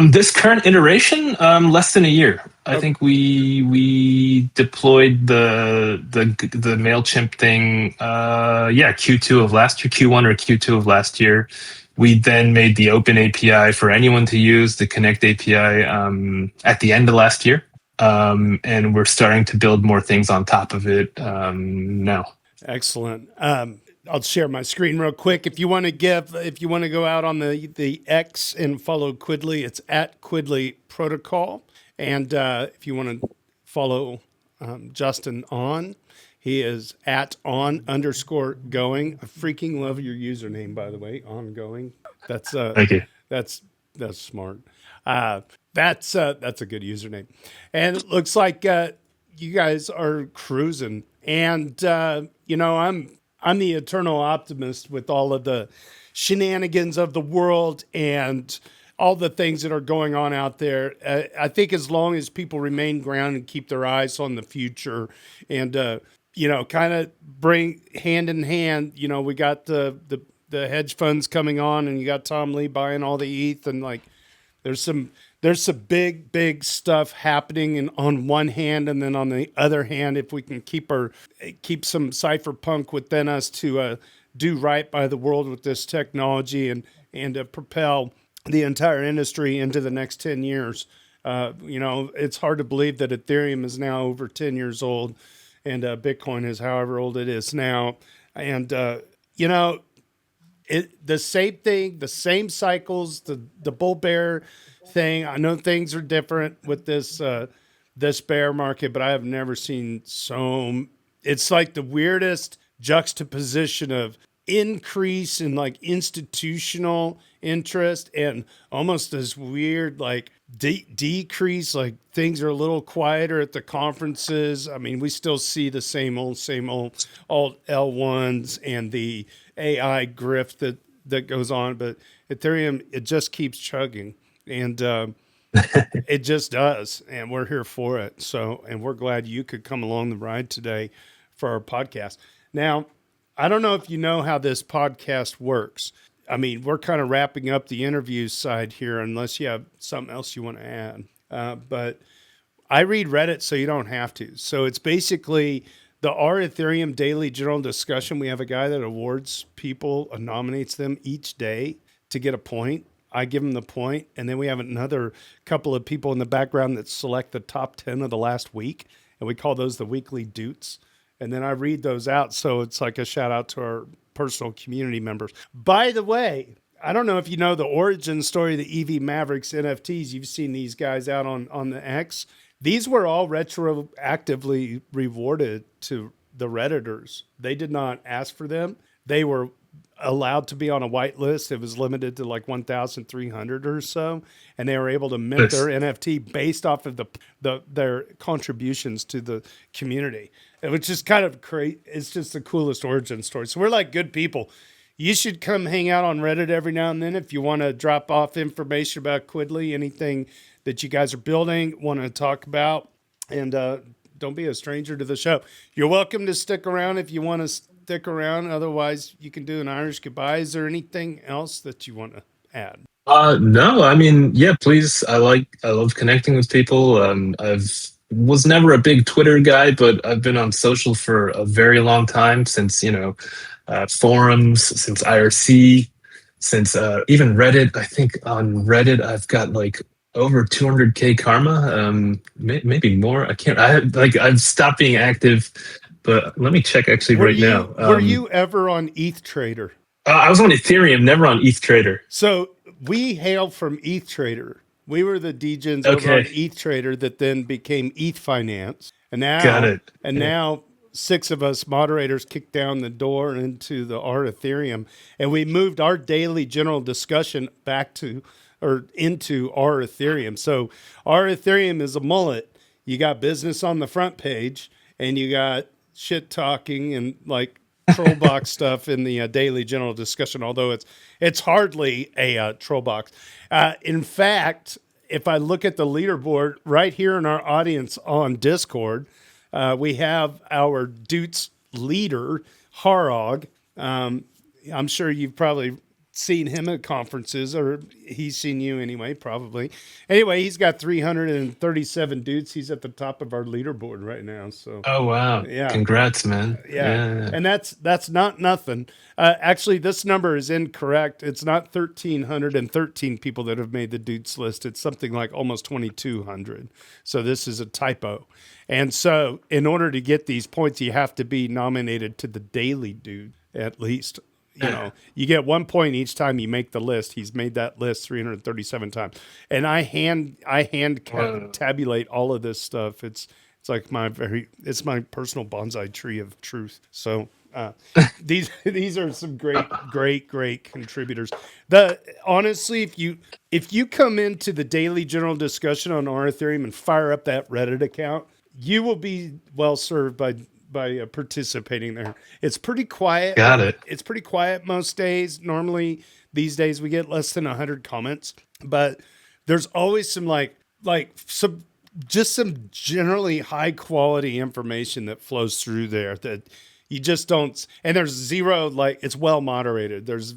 This current iteration, less than a year. I think we deployed the Mailchimp thing. Yeah, Q2 of last year, Q1 or Q2 of last year. We then made the open API for anyone to use, the Connect API, at the end of last year, and we're starting to build more things on top of it now. Excellent. I'll share my screen real quick. If you want to go out on the X and follow Quidli, it's at Quidli Protocol. And if you want to follow Justin Ahn, he is at on_going. I freaking love your username, by the way, ongoing. That's Thank you. that's smart. That's a good username. And it looks like you guys are cruising. And I'm the eternal optimist with all of the shenanigans of the world and all the things that are going on out there. I think as long as people remain grounded and keep their eyes on the future and, kind of bring hand in hand, we got the hedge funds coming on and you got Tom Lee buying all the ETH and like there's some big stuff happening on one hand, and then on the other hand, if we can keep some cypherpunk within us to do right by the world with this technology and propel the entire industry into the next 10 years. It's hard to believe that Ethereum is now over 10 years old and Bitcoin is however old it is now. And, the same thing, the same cycles, the bull bear thing. I know things are different with this bear market, but I have never seen it's like the weirdest juxtaposition of increase in like institutional interest and almost this weird like decrease, like things are a little quieter at the conferences. I mean, we still see the same old L1s and the AI grift that goes on, but Ethereum, it just keeps chugging. And it just does. And we're here for it. So, and we're glad you could come along the ride today for our podcast. Now, I don't know if you know how this podcast works. I mean, we're kind of wrapping up the interview side here, unless you have something else you want to add. But I read Reddit, so you don't have to. So it's basically the Our Ethereum Daily General Discussion. We have a guy that awards people, nominates them each day to get a point. I give them the point, and then we have another couple of people in the background that select the top 10 of the last week, and we call those the weekly Doots. And then I read those out, so it's like a shout out to our personal community members. By the way, I don't know if you know the origin story of the EV Mavericks NFTs. You've seen these guys out on the X. These were all retroactively rewarded to the Redditors. They did not ask for them. They were allowed to be on a white list. It was limited to like 1,300 or so, and they were able to mint their NFT based off of their contributions to the community, which is kind of crazy. It's just the coolest origin story. So we're like good people. You should come hang out on Reddit every now and then if you want to drop off information about Quidli, anything that you guys are building, want to talk about, and don't be a stranger to the show. You're welcome to stick around if you want to stick around. Otherwise, you can do an Irish goodbye. Is there anything else that you want to add? No, I mean, yeah, please. I love connecting with people. Was never a big Twitter guy, but I've been on social for a very long time, since forums, since IRC, since even Reddit. I think on Reddit I've got like over 200k karma, maybe more. I've stopped being active, but let me check actually now. Were you ever on ETH Trader? I was on Ethereum, never on ETH Trader. So we hail from ETH Trader. We were the degens over on Okay, ETH Trader that then became ETH Finance. And got now, it. and Yeah. now 6 of us moderators kicked down the door into the R Ethereum, and we moved our daily general discussion back to or into R Ethereum. So R Ethereum is a mullet. You got business on the front page, and you got shit talking and like troll box stuff in the daily general discussion. Although it's hardly a troll box. In fact, if I look at the leaderboard right here in our audience on Discord, we have our Doots leader, Harog. I'm sure you've probably seen him at conferences, or he's seen you anyway, probably. Anyway, he's got 337 Doots. He's at the top of our leaderboard right now. So, Oh wow! yeah. Congrats, man. Yeah, Yeah. and that's not nothing. Actually, this number is incorrect. It's not 1,313 people that have made the Dudes list. It's something like almost 2,200. So this is a typo. And so, in order to get these points, you have to be nominated to the Daily Dude at least. You know, you get 1 point each time you make the list. He's made that list 337 times, and I tabulate all of this stuff. It's like it's my personal bonsai tree of truth. So these are some great contributors. Honestly, if you come into the daily general discussion on R Ethereum and fire up that Reddit account, you will be well served by participating there. It's pretty quiet. Got it. It's pretty quiet most days. Normally these days we get less than 100 comments, but there's always some some generally high quality information that flows through there that you just don't. And there's zero, it's well moderated. There's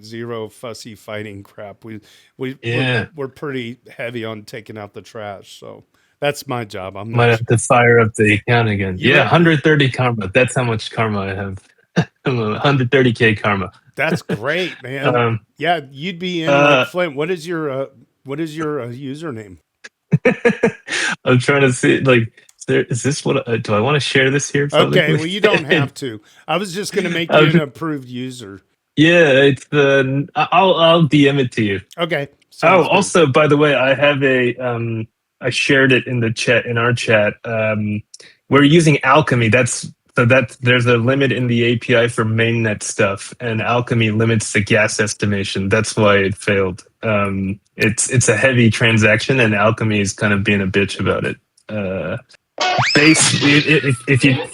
zero fussy fighting crap. We're pretty heavy on taking out the trash. So that's my job. I'm Might not. have to fire up the account again. You Yeah, know- 130 karma. That's how much karma I have. 130k karma. That's great, man. Yeah, you'd be in like Flint. What is your username? I'm trying to see. Is this what? Do I want to share this here? Okay, publicly? well, you don't have to. I was just going to make you an approved user. Yeah, it's the. I'll DM it to you. Okay. Oh, sounds good. also, by the way, I have I shared it in the chat in our chat. We're using Alchemy. There's a limit in the API for mainnet stuff, and Alchemy limits the gas estimation. That's why it failed. It's a heavy transaction, and Alchemy is kind of being a bitch about it. Base, if you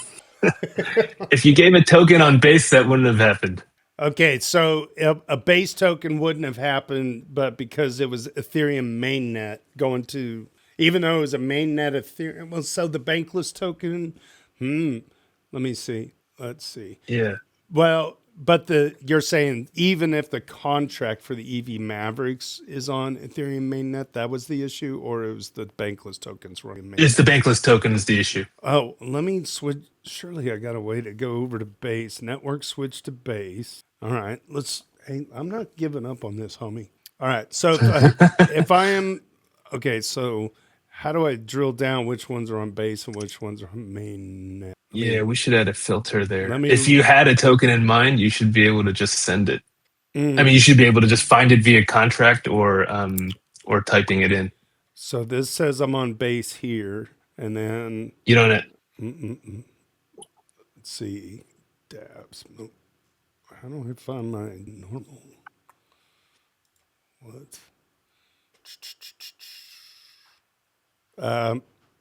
if you gave a token on base, that wouldn't have happened. Okay, so a base token wouldn't have happened, but because it was Ethereum mainnet going to, even though it was a mainnet Ethereum, well, so the bankless token, let me see. Let's see. Yeah. Well, but you're saying even if the contract for the EV Mavericks is on Ethereum mainnet, that was the issue, or it was the bankless tokens running mainnet? It's the bankless token is the issue. Oh, let me switch. Surely I got a way to go over to base. Network switch to base. All right, hey, I'm not giving up on this, homie. All right, so if I am, okay, so how do I drill down which ones are on base and which ones are on mainnet? Yeah, we should add a filter there. Let me- If you had a token in mind, you should be able to just send it. Mm. I mean, you should be able to just find it via contract or typing it in. So this says I'm on base here, and then You don't. let's see, dabs. Nope. How do I find my normal? What?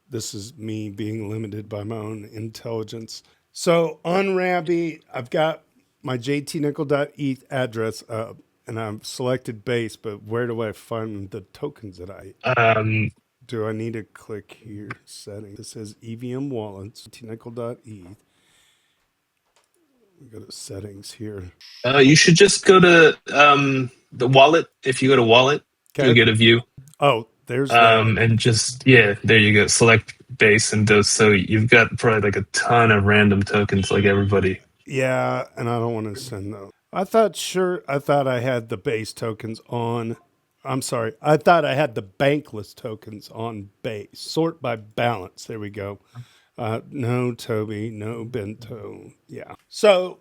This is me being limited by my own intelligence. So on Rabby, I've got my jtnickel.eth address up, and I've selected base, but where do I find the tokens that do I need to click here? Settings. It says EVM wallets, jtnickel.eth. We go to settings here. You should just go to the wallet. If you go to wallet, you'll get a view. Oh, there's and just there you go. Select base and those. So you've got probably a ton of random tokens, like everybody. Yeah, and I don't want to send those. I thought I had the base tokens on. I'm sorry. I thought I had the bankless tokens on base. Sort by balance. There we go. No Toby, no Bento. Yeah. So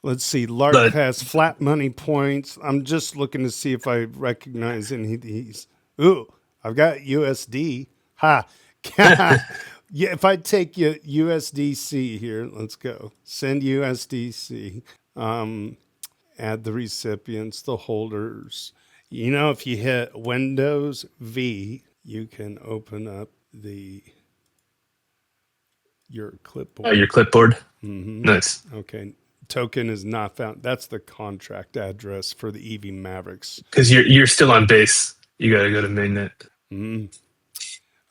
let's see. Lark has flat money points. I'm just looking to see if I recognize any of these. Ooh, I've got USD. Ha. Yeah, if I take you USDC here, let's go. Send USDC. Add the recipients, the holders. You know, if you hit Windows V, you can open up your clipboard. Your clipboard. Nice. Okay. Token is not found. That's the contract address for the EV Mavericks. Because you're still on base. You gotta go to mainnet.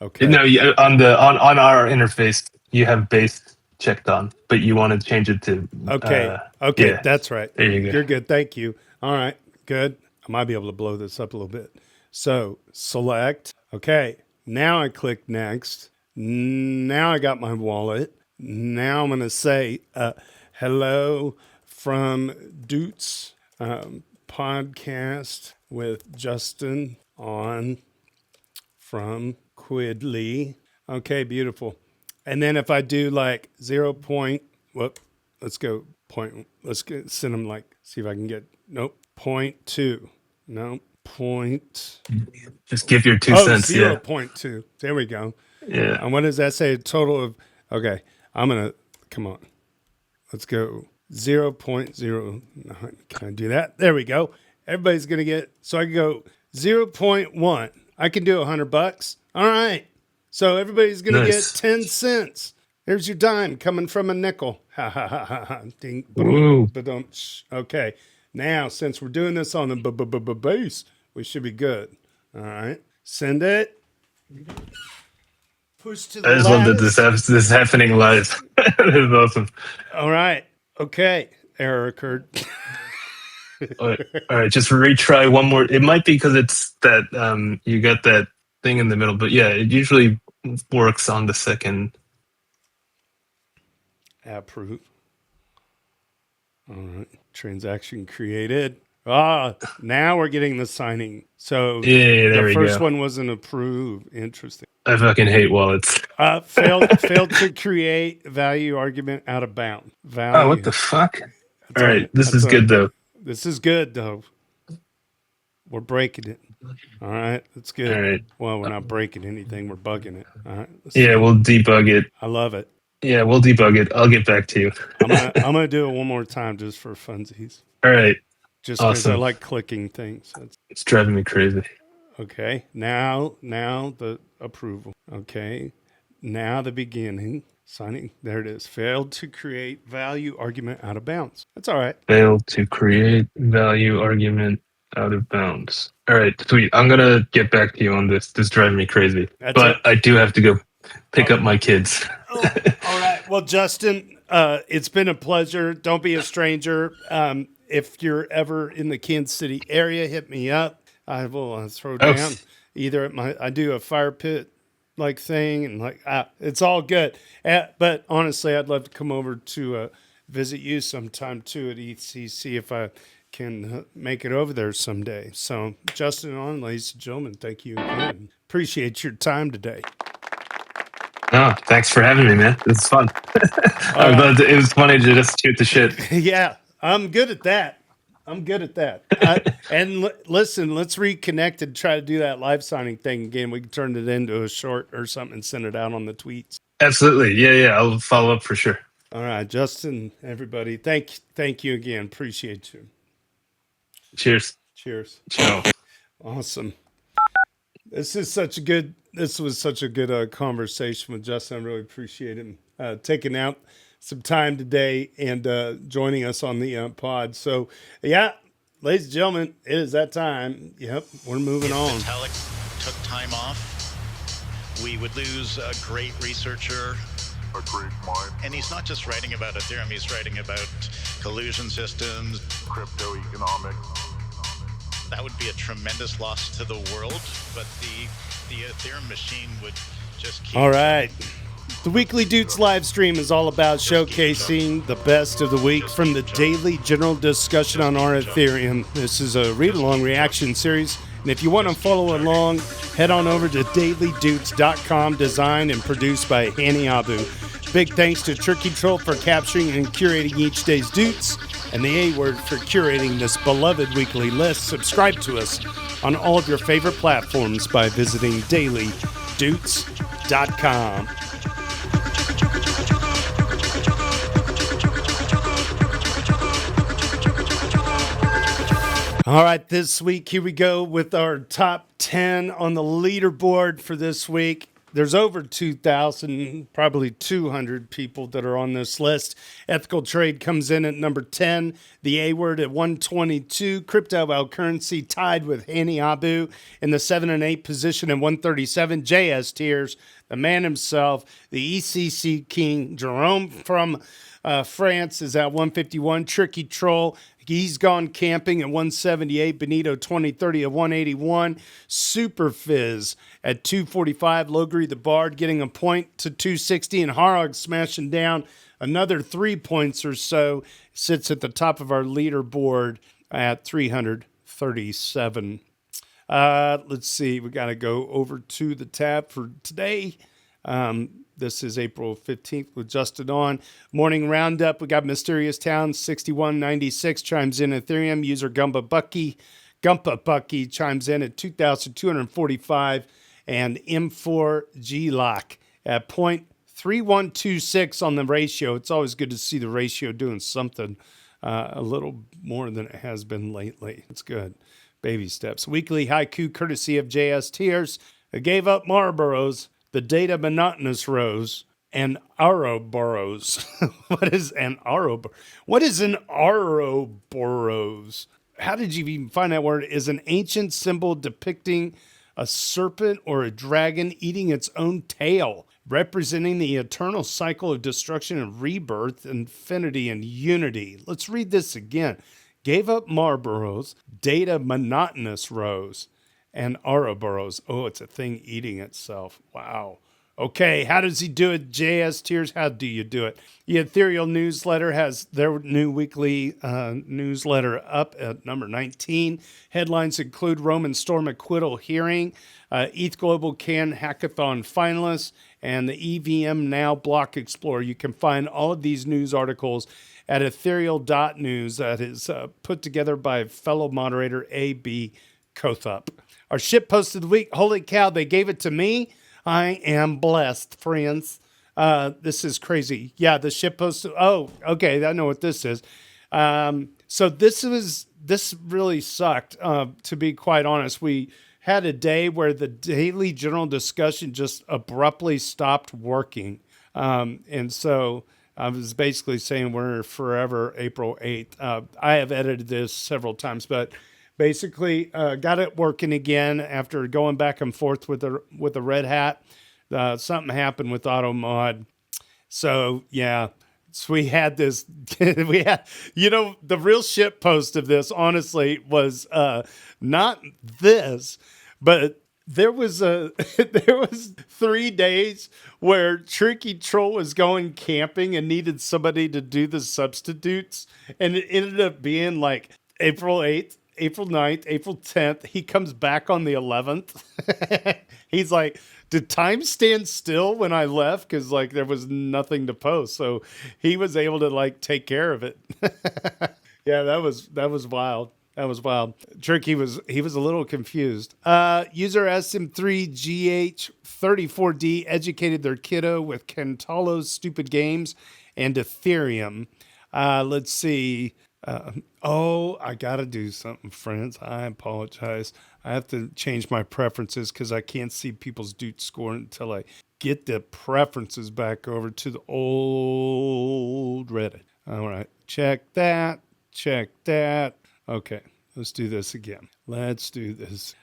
Okay. No, on our interface, you have base checked on, but you want to change it to. Okay. Yeah. That's right. There you go. You're good. Thank you. All right. Good. I might be able to blow this up a little bit. So select. Okay. Now I click next. Now I got my wallet. Now I'm going to say hello from Doots podcast with Justin Ahn from Quidli. Okay, beautiful. And then if I do like 0. Let's go point. Let's send them like, see if I can get, nope, 0.2. No, point. Just give your 2 cents. 0.2. There we go. Yeah. And what does that say? A total of, okay, come on. Let's go 0.0. Can I do that? There we go. Everybody's going to get, so I can go 0.1. I can do $100. All right. So everybody's going to get 10 cents. Here's your dime coming from a nickel. Ha ha ha ha ha. Ding. Okay. Now, since we're doing this on the base, we should be good. All right. Send it. Push to the I just love that this is happening live. This is awesome. All right. Okay. Error occurred. All right. Just retry one more. It might be because it's that you got that thing in the middle, but yeah, it usually works on the second. Approve. All right. Transaction created. Now we're getting the signing. So the first one wasn't approved. Interesting. I fucking hate wallets. Failed to create value argument out of bound. Value. Oh, what the fuck? All right. This is good though. This is good though. We're breaking it. All right. That's good. All right. Well, we're not breaking anything. We're bugging it. All right. Yeah, we'll debug it. I love it. Yeah, we'll debug it. I'll get back to you. I'm gonna do it one more time just for funsies. All right. Just because I like clicking things. It's driving me crazy. Okay. Now the approval. Okay. Now the beginning. Signing. There it is. Failed to create value argument out of bounds. That's all right. Failed to create value argument out of bounds. All right, sweet. I'm gonna get back to you on this. This is driving me crazy. I do have to go pick up my kids. All right. Well, Justin, it's been a pleasure. Don't be a stranger. If you're ever in the Kansas City area, hit me up. I will throw down either at I do a fire pit like thing and it's all good. But honestly, I'd love to come over to visit you sometime too at ECC if I can make it over there someday. So Justin Ahn, ladies and gentlemen, thank you again. Appreciate your time today. Oh, thanks for having me, man. This is fun. I'm glad it was funny to just shoot the shit. Yeah, I'm good at that. And listen, let's reconnect and try to do that live signing thing again. We can turn it into a short or something and send it out on the tweets. Absolutely. Yeah. I'll follow up for sure. All right, Justin, everybody. Thank you again. Appreciate you. Cheers. Ciao. Awesome. This was such a good conversation with Justin. I really appreciate him taking out some time today and joining us on the pod. So, yeah, ladies and gentlemen, it is that time. Yep, we're moving on. Vitalik took time off, we would lose a great researcher, a great mind, and he's not just writing about Ethereum. He's writing about collusion systems, crypto economics. That would be a tremendous loss to the world, but the Ethereum machine would just keep. All right. The Weekly Doots live stream is all about showcasing the best of the week from the daily general discussion on our Ethereum. This is a read-along reaction series, and if you want to follow along, head on over to dailydoots.com, designed and produced by Hanny Abu. Big thanks to Tricky Troll for capturing and curating each day's Doots, and the A-Word for curating this beloved weekly list. Subscribe to us on all of your favorite platforms by visiting dailydoots.com. All right, this week, here we go with our top 10 on the leaderboard for this week. There's over 2,000, probably 200 people that are on this list. Ethical Trade comes in at number 10. The A word at 122. Crypto Currency tied with Hani Abu in the 7 and 8 position at 137. JS Tiers, the man himself, the ECC King, Jerome from France is at 151. Tricky Troll, he's gone camping at 178. Benito 2030 at 181. Super Fizz at 245. LogrisTheBard getting a point to 260. And Harog smashing down another 3 points or so. Sits at the top of our leaderboard at 337. Let's see. We got to go over to the tab for today. This is April 15th with Justin Ahn. Morning roundup. We got Mysterious Town 6196 chimes in Ethereum. User Gumpa Bucky chimes in at 2,245. And M4G Lock at 0.3126 on the ratio. It's always good to see the ratio doing something a little more than it has been lately. It's good. Baby steps. Weekly haiku courtesy of JS Tiers. I gave up Marlboros. The data monotonous rose and Ouroboros. What is an Ouroboros? What is an Ouroboros? How did you even find that word? Is an ancient symbol depicting a serpent or a dragon eating its own tail, representing the eternal cycle of destruction and rebirth, infinity and unity. Let's read this again. Gave up Marlboros, data monotonous rose. And Ouroboros. Oh, it's a thing eating itself. Wow. Okay, how does he do it? JS Tiers, how do you do it? The Ethereal newsletter has their new weekly newsletter up at number 19. Headlines include Roman Storm acquittal hearing, ETH Global Can Hackathon finalists, and the EVM Now Block Explorer. You can find all of these news articles at ethereal.news. That is put together by fellow moderator A.B. Kothup. Our shit post of the week. Holy cow, they gave it to me. I am blessed, friends. This is crazy. Yeah, the shit post. Oh, okay. I know what this is. So this really sucked. To be quite honest, we had a day where the daily general discussion just abruptly stopped working. And so I was basically saying we're forever April 8th. I have edited this several times, but basically, got it working again after going back and forth with the Red Hat. Something happened with AutoMod. So, yeah. So we had this, the real shit post of this, honestly, was not this, but there was 3 days where Tricky Troll was going camping and needed somebody to do the substitutes. And it ended up being like April 8th. April 9th, April 10th. He comes back on the 11th. He's like, did time stand still when I left? Because like there was nothing to post. So he was able to like take care of it. Yeah, that was wild. That was wild. Tricky he was a little confused. User SM3GH34D educated their kiddo with Kentalo's stupid games and Ethereum. Let's see. I gotta do something, friends. I apologize. I have to change my preferences because I can't see people's Doots score until I get the preferences back over to the old Reddit. All right, check that. Okay, let's do this again. Let's do this.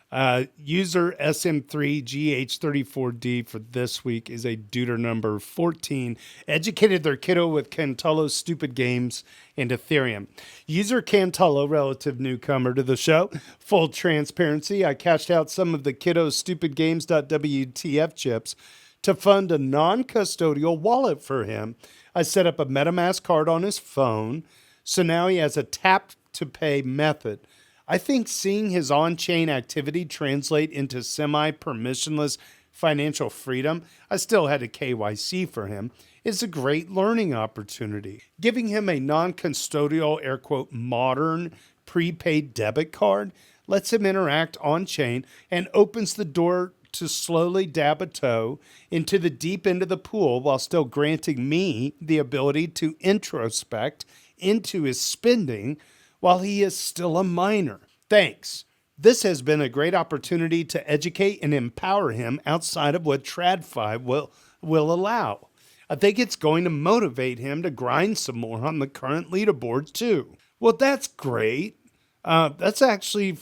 User SM3GH34D for this week is a duder number 14. Educated their kiddo with Kentalo's stupid games and Ethereum. User Cantalo, relative newcomer to the show. Full transparency, I cashed out some of the kiddo's stupid games.wtf chips to fund a non-custodial wallet for him. I set up a MetaMask card on his phone, so now he has a tap-to-pay method. I think seeing his on-chain activity translate into semi-permissionless financial freedom, I still had a KYC for him, is a great learning opportunity. Giving him a non-custodial, air quote, modern prepaid debit card lets him interact on chain, and opens the door to slowly dab a toe into the deep end of the pool while still granting me the ability to introspect into his spending while he is still a minor. Thanks. This has been a great opportunity to educate and empower him outside of what TradFi will allow. I think it's going to motivate him to grind some more on the current leaderboard too. Well, that's great. That's actually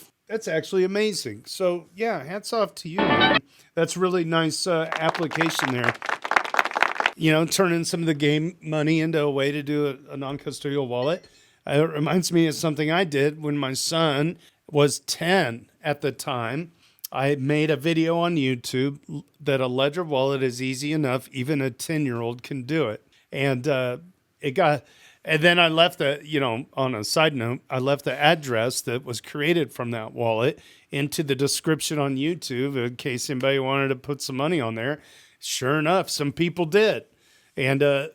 amazing. So yeah, hats off to you, man. That's really nice application there. You know, turning some of the game money into a way to do a non-custodial wallet. It reminds me of something I did when my son was 10 at the time. I made a video on YouTube that a Ledger wallet is easy enough, even a 10-year-old can do it. And and then I left on a side note, I left the address that was created from that wallet into the description on YouTube in case anybody wanted to put some money on there. Sure enough, some people did. And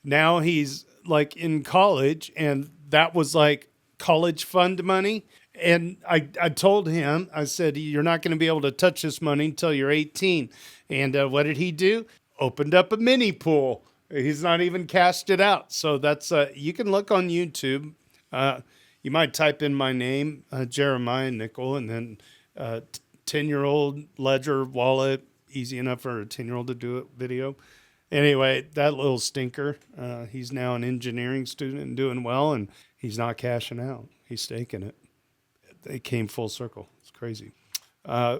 now he's like in college, and that was like college fund money. And I told him, I said, you're not going to be able to touch this money until you're 18. And what did he do? Opened up a mini pool. He's not even cashed it out. So that's, you can look on YouTube. You might type in my name, Jeremiah Nickel, and then 10-year-old Ledger wallet, easy enough for a 10-year-old to do it video. Anyway, that little stinker, he's now an engineering student and doing well, and he's not cashing out. He's staking it. They came full circle. It's crazy.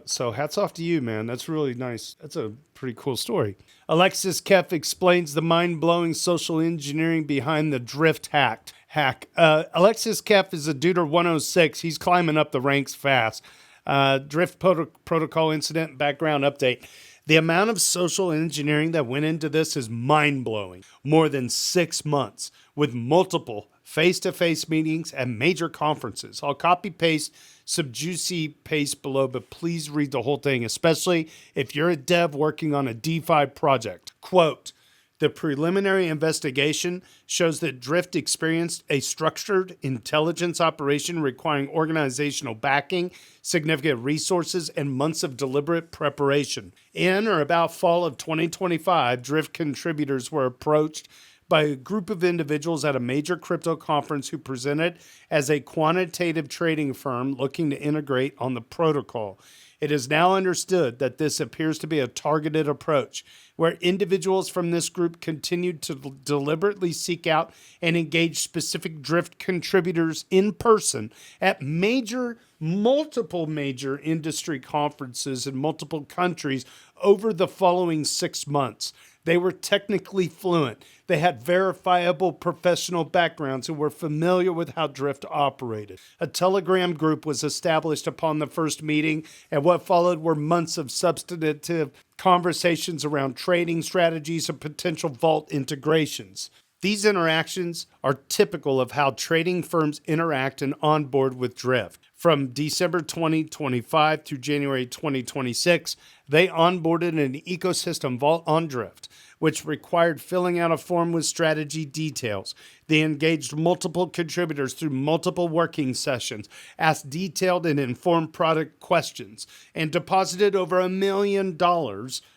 So hats off to you, man. That's really nice. That's a pretty cool story. Alexis Keff explains the mind-blowing social engineering behind the Drift hack. Alexis Keff is a Duder 106. He's climbing up the ranks fast. Drift protocol incident background update. The amount of social engineering that went into this is mind-blowing. More than 6 months with multiple face-to-face meetings at major conferences. I'll copy-paste some juicy paste below, but please read the whole thing, especially if you're a dev working on a DeFi project. Quote, the preliminary investigation shows that Drift experienced a structured intelligence operation requiring organizational backing, significant resources, and months of deliberate preparation. In or about fall of 2025, Drift contributors were approached by a group of individuals at a major crypto conference who presented as a quantitative trading firm looking to integrate on the protocol. It is now understood that this appears to be a targeted approach, where individuals from this group continued to deliberately seek out and engage specific Drift contributors in person at multiple major industry conferences in multiple countries over the following 6 months. They were technically fluent. They had verifiable professional backgrounds and were familiar with how Drift operated. A Telegram group was established upon the first meeting, and what followed were months of substantive conversations around trading strategies and potential vault integrations. These interactions are typical of how trading firms interact and onboard with Drift. From December 2025 through January 2026, they onboarded an ecosystem vault on Drift, which required filling out a form with strategy details. They engaged multiple contributors through multiple working sessions, asked detailed and informed product questions, and deposited over $1 million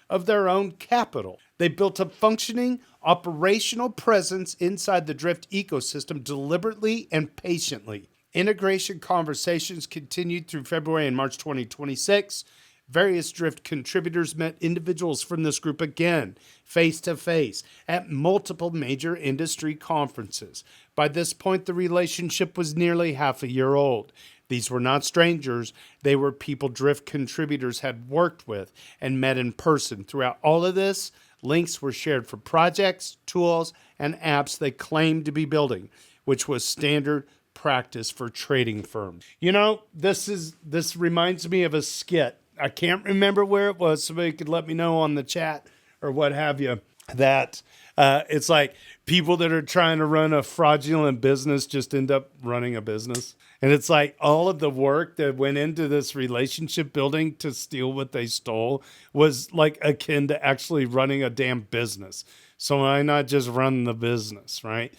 of their own capital. They built a functioning operational presence inside the Drift ecosystem deliberately and patiently. Integration conversations continued through February and March 2026. Various Drift contributors met individuals from this group again, face-to-face, at multiple major industry conferences. By this point, the relationship was nearly half a year old. These were not strangers. They were people Drift contributors had worked with and met in person. Throughout all of this, links were shared for projects, tools, and apps they claimed to be building, which was standard practice for trading firms. You know, this reminds me of a skit. I can't remember where it was. Somebody could let me know on the chat or what have you. That it's like people that are trying to run a fraudulent business just end up running a business. And it's like all of the work that went into this relationship building to steal what they stole was like akin to actually running a damn business. So why not just run the business, right?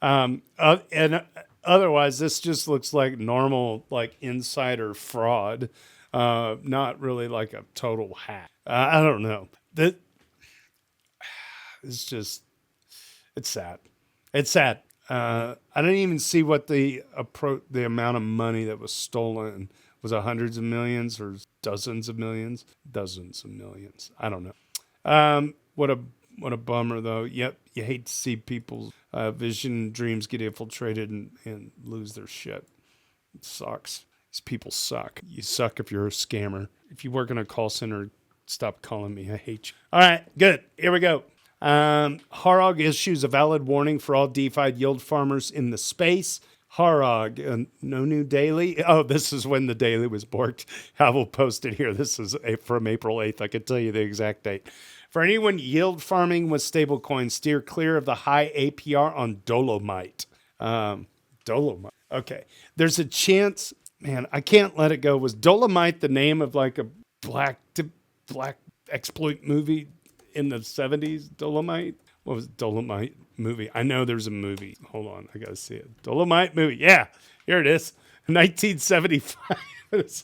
And otherwise, this just looks like normal, like insider fraud. Not really like a total hack. I don't know. It's just, it's sad. It's sad. I didn't even see what the amount of money that was stolen. Was it hundreds of millions or dozens of millions? Dozens of millions. I don't know. What a bummer though. Yep, you hate to see people's vision and dreams get infiltrated and lose their shit. It sucks. These people suck. You suck if you're a scammer. If you work in a call center, stop calling me. I hate you. All right, good. Here we go. Harog issues a valid warning for all DeFi yield farmers in the space. Harog, no new daily. Oh, this is when the daily was borked. I will post it here. This is from April 8th. I can tell you the exact date. For anyone yield farming with stablecoins, steer clear of the high APR on Dolomite. Dolomite. Okay. There's a chance, man, I can't let it go. Was Dolomite the name of like a black exploit movie in the 70s? Dolomite? What was Dolomite movie? I know there's a movie. Hold on, I gotta see it. Dolomite movie. Yeah, here it is. 1975. This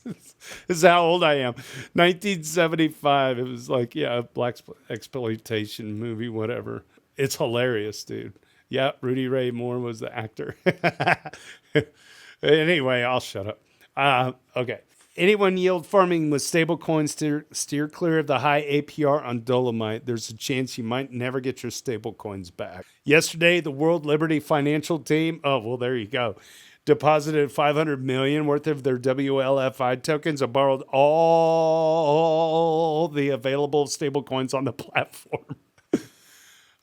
is how old I am. 1975. It was like, yeah, a black exploitation movie, whatever. It's hilarious, dude. Yeah, Rudy Ray Moore was the actor. Anyway, I'll shut up. Okay. Anyone yield farming with stablecoins, steer clear of the high APR on Dolomite. There's a chance you might never get your stablecoins back. Yesterday, the World Liberty Financial Team, oh, well, there you go, deposited $500 million worth of their WLFI tokens and borrowed all the available stablecoins on the platform.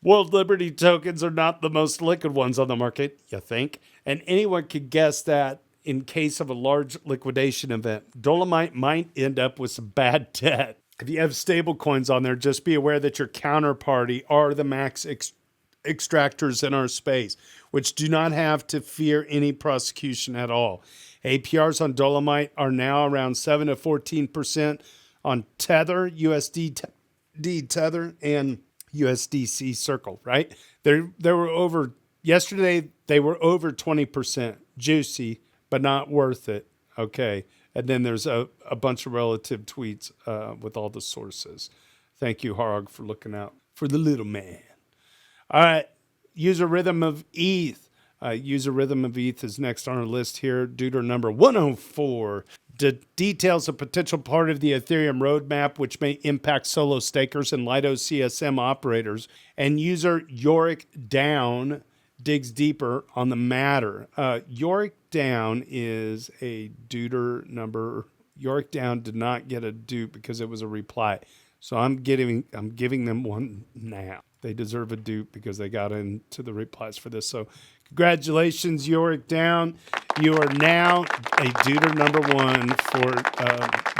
World Liberty tokens are not the most liquid ones on the market, you think? And anyone could guess that in case of a large liquidation event, Dolomite might end up with some bad debt. If you have stable coins on there, just be aware that your counterparty are the max extractors in our space, which do not have to fear any prosecution at all. APRs on Dolomite are now around 7 to 14% on Tether, USD Tether, and USDC Circle, right? They were over, yesterday they were over 20%. Juicy, but not worth it. Okay. And then there's a bunch of relative tweets with all the sources. Thank you, Harog, for looking out for the little man. All right. User Rhythm of ETH. User Rhythm of ETH is next on our list here. Duder number 104. Details a potential part of the Ethereum roadmap which may impact solo stakers and Lido CSM operators. And user Yorick Down digs deeper on the matter. Yorick Down is a duder number. Yorick Down did not get a dupe because it was a reply. So I'm giving them one now. They deserve a dupe because they got into the replies for this. So congratulations, Yorick Down. You are now a duder number 1 for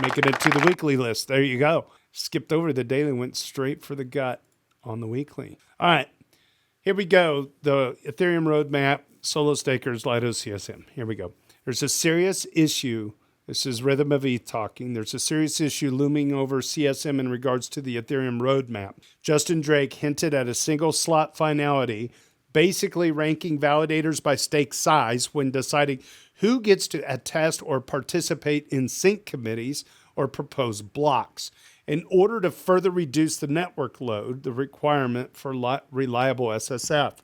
making it to the weekly list. There you go. Skipped over the daily, went straight for the gut on the weekly. All right. Here we go. The Ethereum roadmap, solo stakers, Lido CSM. Here we go. There's a serious issue. This is Rhythm of ETH talking. There's a serious issue looming over CSM in regards to the Ethereum roadmap. Justin Drake hinted at a single slot finality, basically ranking validators by stake size when deciding who gets to attest or participate in sync committees or propose blocks. In order to further reduce the network load, the requirement for reliable SSF.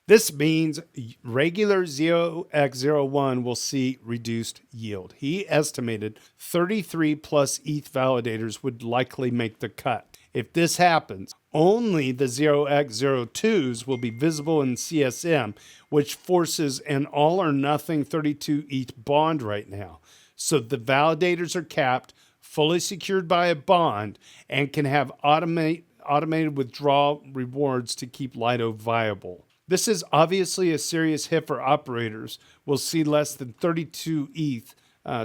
This means regular 0x01 will see reduced yield. He estimated 33 plus ETH validators would likely make the cut. If this happens, only the 0x02s will be visible in CSM, which forces an all or nothing 32 ETH bond right now. So the validators are capped, fully secured by a bond, and can have automated withdrawal rewards to keep Lido viable. This is obviously a serious hit for operators. We'll see less than 32 ETH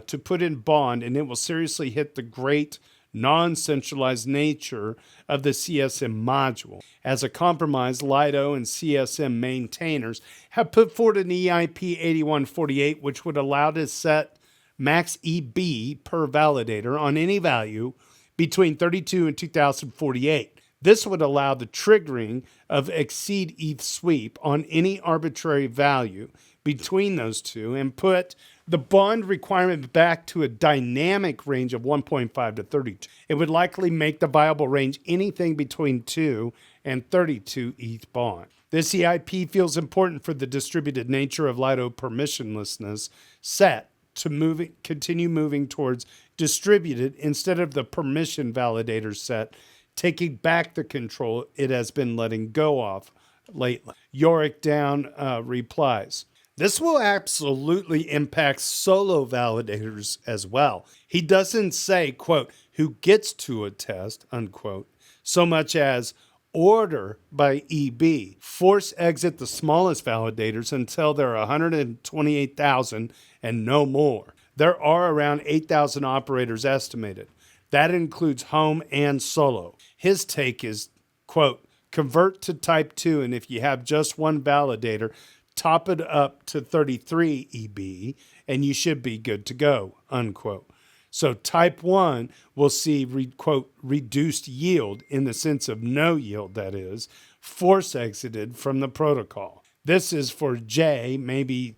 to put in bond, and it will seriously hit the great non-centralized nature of the CSM module. As a compromise, Lido and CSM maintainers have put forward an EIP 8148, which would allow to set max EB per validator on any value between 32 and 2048. This would allow the triggering of exceed ETH sweep on any arbitrary value between those two and put the bond requirement back to a dynamic range of 1.5 to 32. It would likely make the viable range anything between 2 and 32 ETH bond. This EIP feels important for the distributed nature of Lido permissionlessness set to continue moving towards distributed instead of the permission validator set, taking back the control it has been letting go of lately. Yorick Down replies, this will absolutely impact solo validators as well. He doesn't say, quote, who gets to attest, unquote, so much as order by EB, force exit the smallest validators until there are 128,000 and no more. There are around 8,000 operators estimated. That includes home and solo. His take is, quote, convert to type 2, and if you have just one validator, top it up to 33 EB, and you should be good to go, unquote. So type 1 will see, quote, reduced yield in the sense of no yield, that is, force exited from the protocol. This is for J, maybe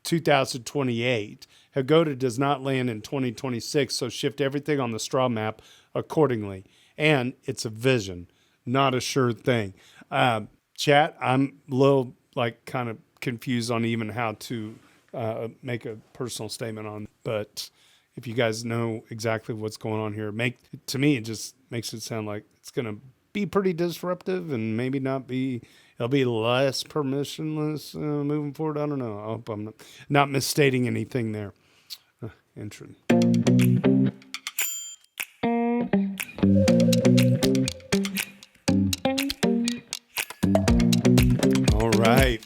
2028. Hagota does not land in 2026, so shift everything on the straw map accordingly. And it's a vision, not a sure thing. Chat, I'm a little kind of confused on even how to make a personal statement on, but if you guys know exactly what's going on here, to me, it just makes it sound like it's going to be pretty disruptive and maybe not be, it'll be less permissionless moving forward. I don't know. I hope I'm not misstating anything there. Interesting. All right.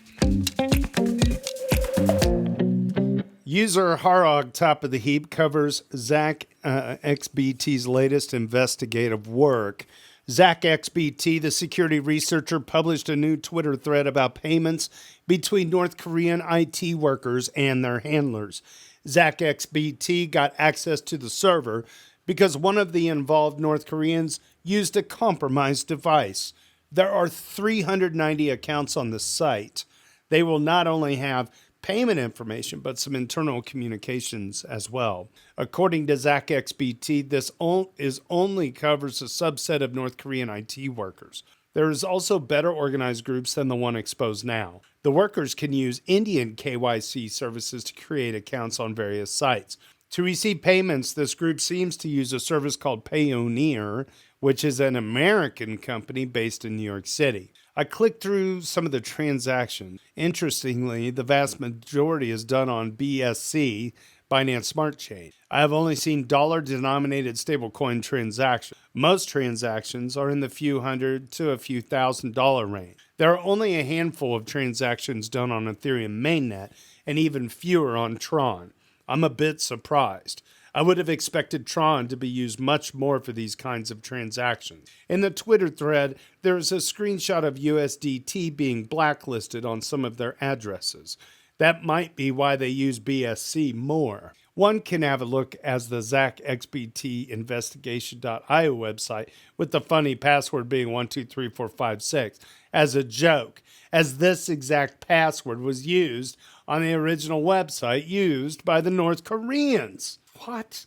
User Harog, top of the heap, covers Zach XBT's latest investigative work. Zach XBT, the security researcher, published a new Twitter thread about payments between North Korean IT workers and their handlers. Zach XBT got access to the server because one of the involved North Koreans used a compromised device. There are 390 accounts on the site. They will not only have payment information, but some internal communications as well. According to Zach XBT, this only covers a subset of North Korean IT workers. There is also better organized groups than the one exposed now. The workers can use Indian KYC services to create accounts on various sites. To receive payments, this group seems to use a service called Payoneer, which is an American company based in New York City. I clicked through some of the transactions. Interestingly, the vast majority is done on BSC, Binance Smart Chain. I have only seen dollar-denominated stablecoin transactions. Most transactions are in the few hundred to a few $1,000 range. There are only a handful of transactions done on Ethereum mainnet, and even fewer on Tron. I'm a bit surprised. I would have expected Tron to be used much more for these kinds of transactions. In the Twitter thread, there is a screenshot of USDT being blacklisted on some of their addresses. That might be why they use BSC more. One can have a look as the Zach XBT investigation.io website with the funny password being 123456 as a joke, as this exact password was used on the original website used by the North Koreans. What?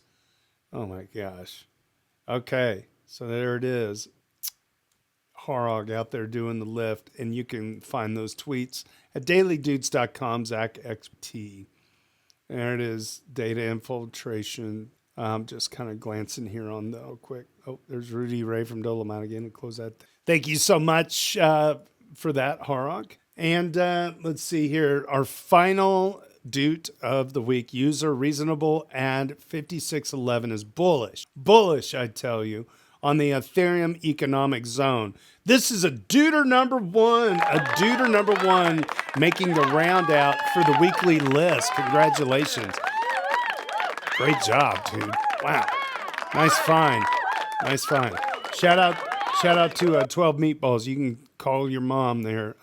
Oh my gosh. Okay, so there it is. Horog out there doing the lift, and you can find those tweets at dailydoots.com, Zach XBT. There it is, data infiltration. Just kind of glancing here on the quick. Oh, there's Rudy Ray from Dolomite again and close that. Thank you so much for that, Horog. And let's see here, our final Doot of the week, user reasonable and 5611 is bullish. Bullish, I tell you, on the Ethereum economic zone. This is a Dooter number one, making the round out for the weekly list. Congratulations. Great job, dude. Wow. Nice find. Nice find. Shout out to 12 Meatballs. You can call your mom there,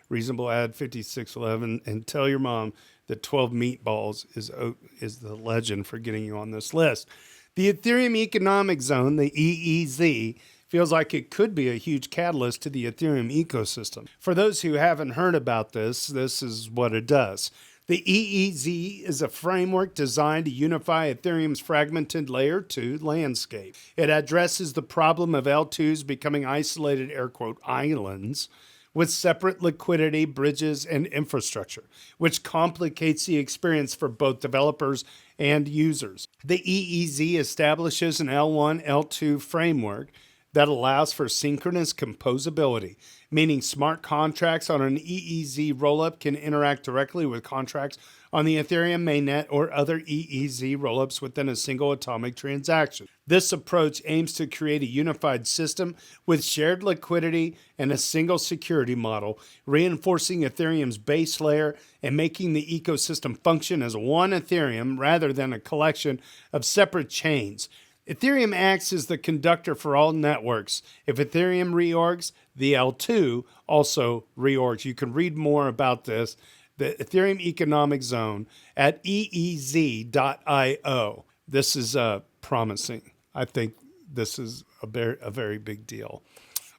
reasonable ad 5611, and tell your mom that 12 Meatballs is the legend for getting you on this list. The Ethereum Economic Zone, the EEZ, feels like it could be a huge catalyst to the Ethereum ecosystem. For those who haven't heard about this is what it does. The EEZ is a framework designed to unify Ethereum's fragmented Layer 2 landscape. It addresses the problem of L2s becoming isolated air quote islands with separate liquidity, bridges, and infrastructure, which complicates the experience for both developers and users. The EEZ establishes an L1, L2 framework that allows for synchronous composability, meaning smart contracts on an EEZ rollup can interact directly with contracts on the Ethereum mainnet or other EEZ rollups within a single atomic transaction. This approach aims to create a unified system with shared liquidity and a single security model, reinforcing Ethereum's base layer and making the ecosystem function as one Ethereum rather than a collection of separate chains. Ethereum acts as the conductor for all networks. If Ethereum reorgs, the L2 also reorgs. You can read more about this, the Ethereum Economic Zone, at eez.io. This is promising. I think this is a very big deal.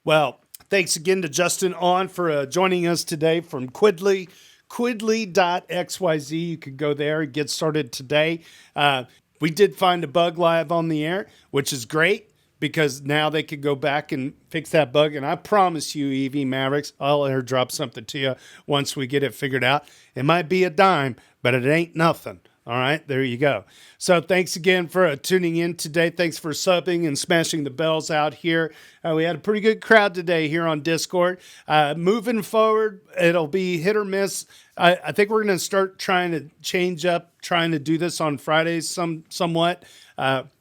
Well, thanks again to Justin Ahn for joining us today from Quidli, quidli.xyz. You can go there and get started today. We did find a bug live on the air, which is great because now they could go back and fix that bug. And I promise you, EV Mavericks, I'll airdrop something to you once we get it figured out. It might be a dime, but it ain't nothing. All right, there you go. So thanks again for tuning in today. Thanks for subbing and smashing the bells out here. We had a pretty good crowd today here on Discord. Moving forward, it'll be hit or miss. I think we're going to start trying to change up, trying to do this on Fridays somewhat.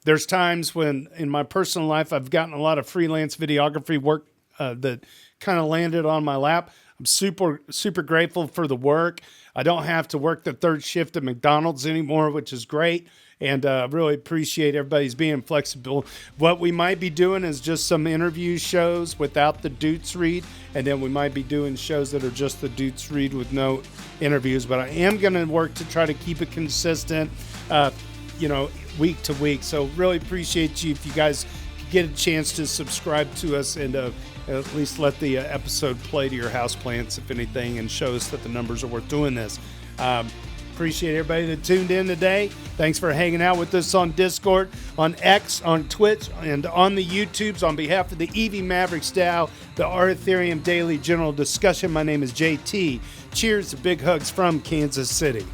There's times when in my personal life, I've gotten a lot of freelance videography work that kind of landed on my lap. I'm super grateful for the work. I don't have to work the third shift at McDonald's anymore, which is great. And really appreciate everybody's being flexible. What we might be doing is just some interview shows without the Doots read. And then we might be doing shows that are just the Doots read with no interviews. But I am going to work to try to keep it consistent, week to week. So really appreciate you if you guys get a chance to subscribe to us and at least let the episode play to your houseplants, if anything, and show us that the numbers are worth doing this. Appreciate everybody that tuned in today. Thanks for hanging out with us on Discord, on X, on Twitch, and on the YouTubes. On behalf of the EV Mavericks DAO, the Our Ethereum Daily General Discussion, my name is JT. Cheers to big hugs from Kansas City.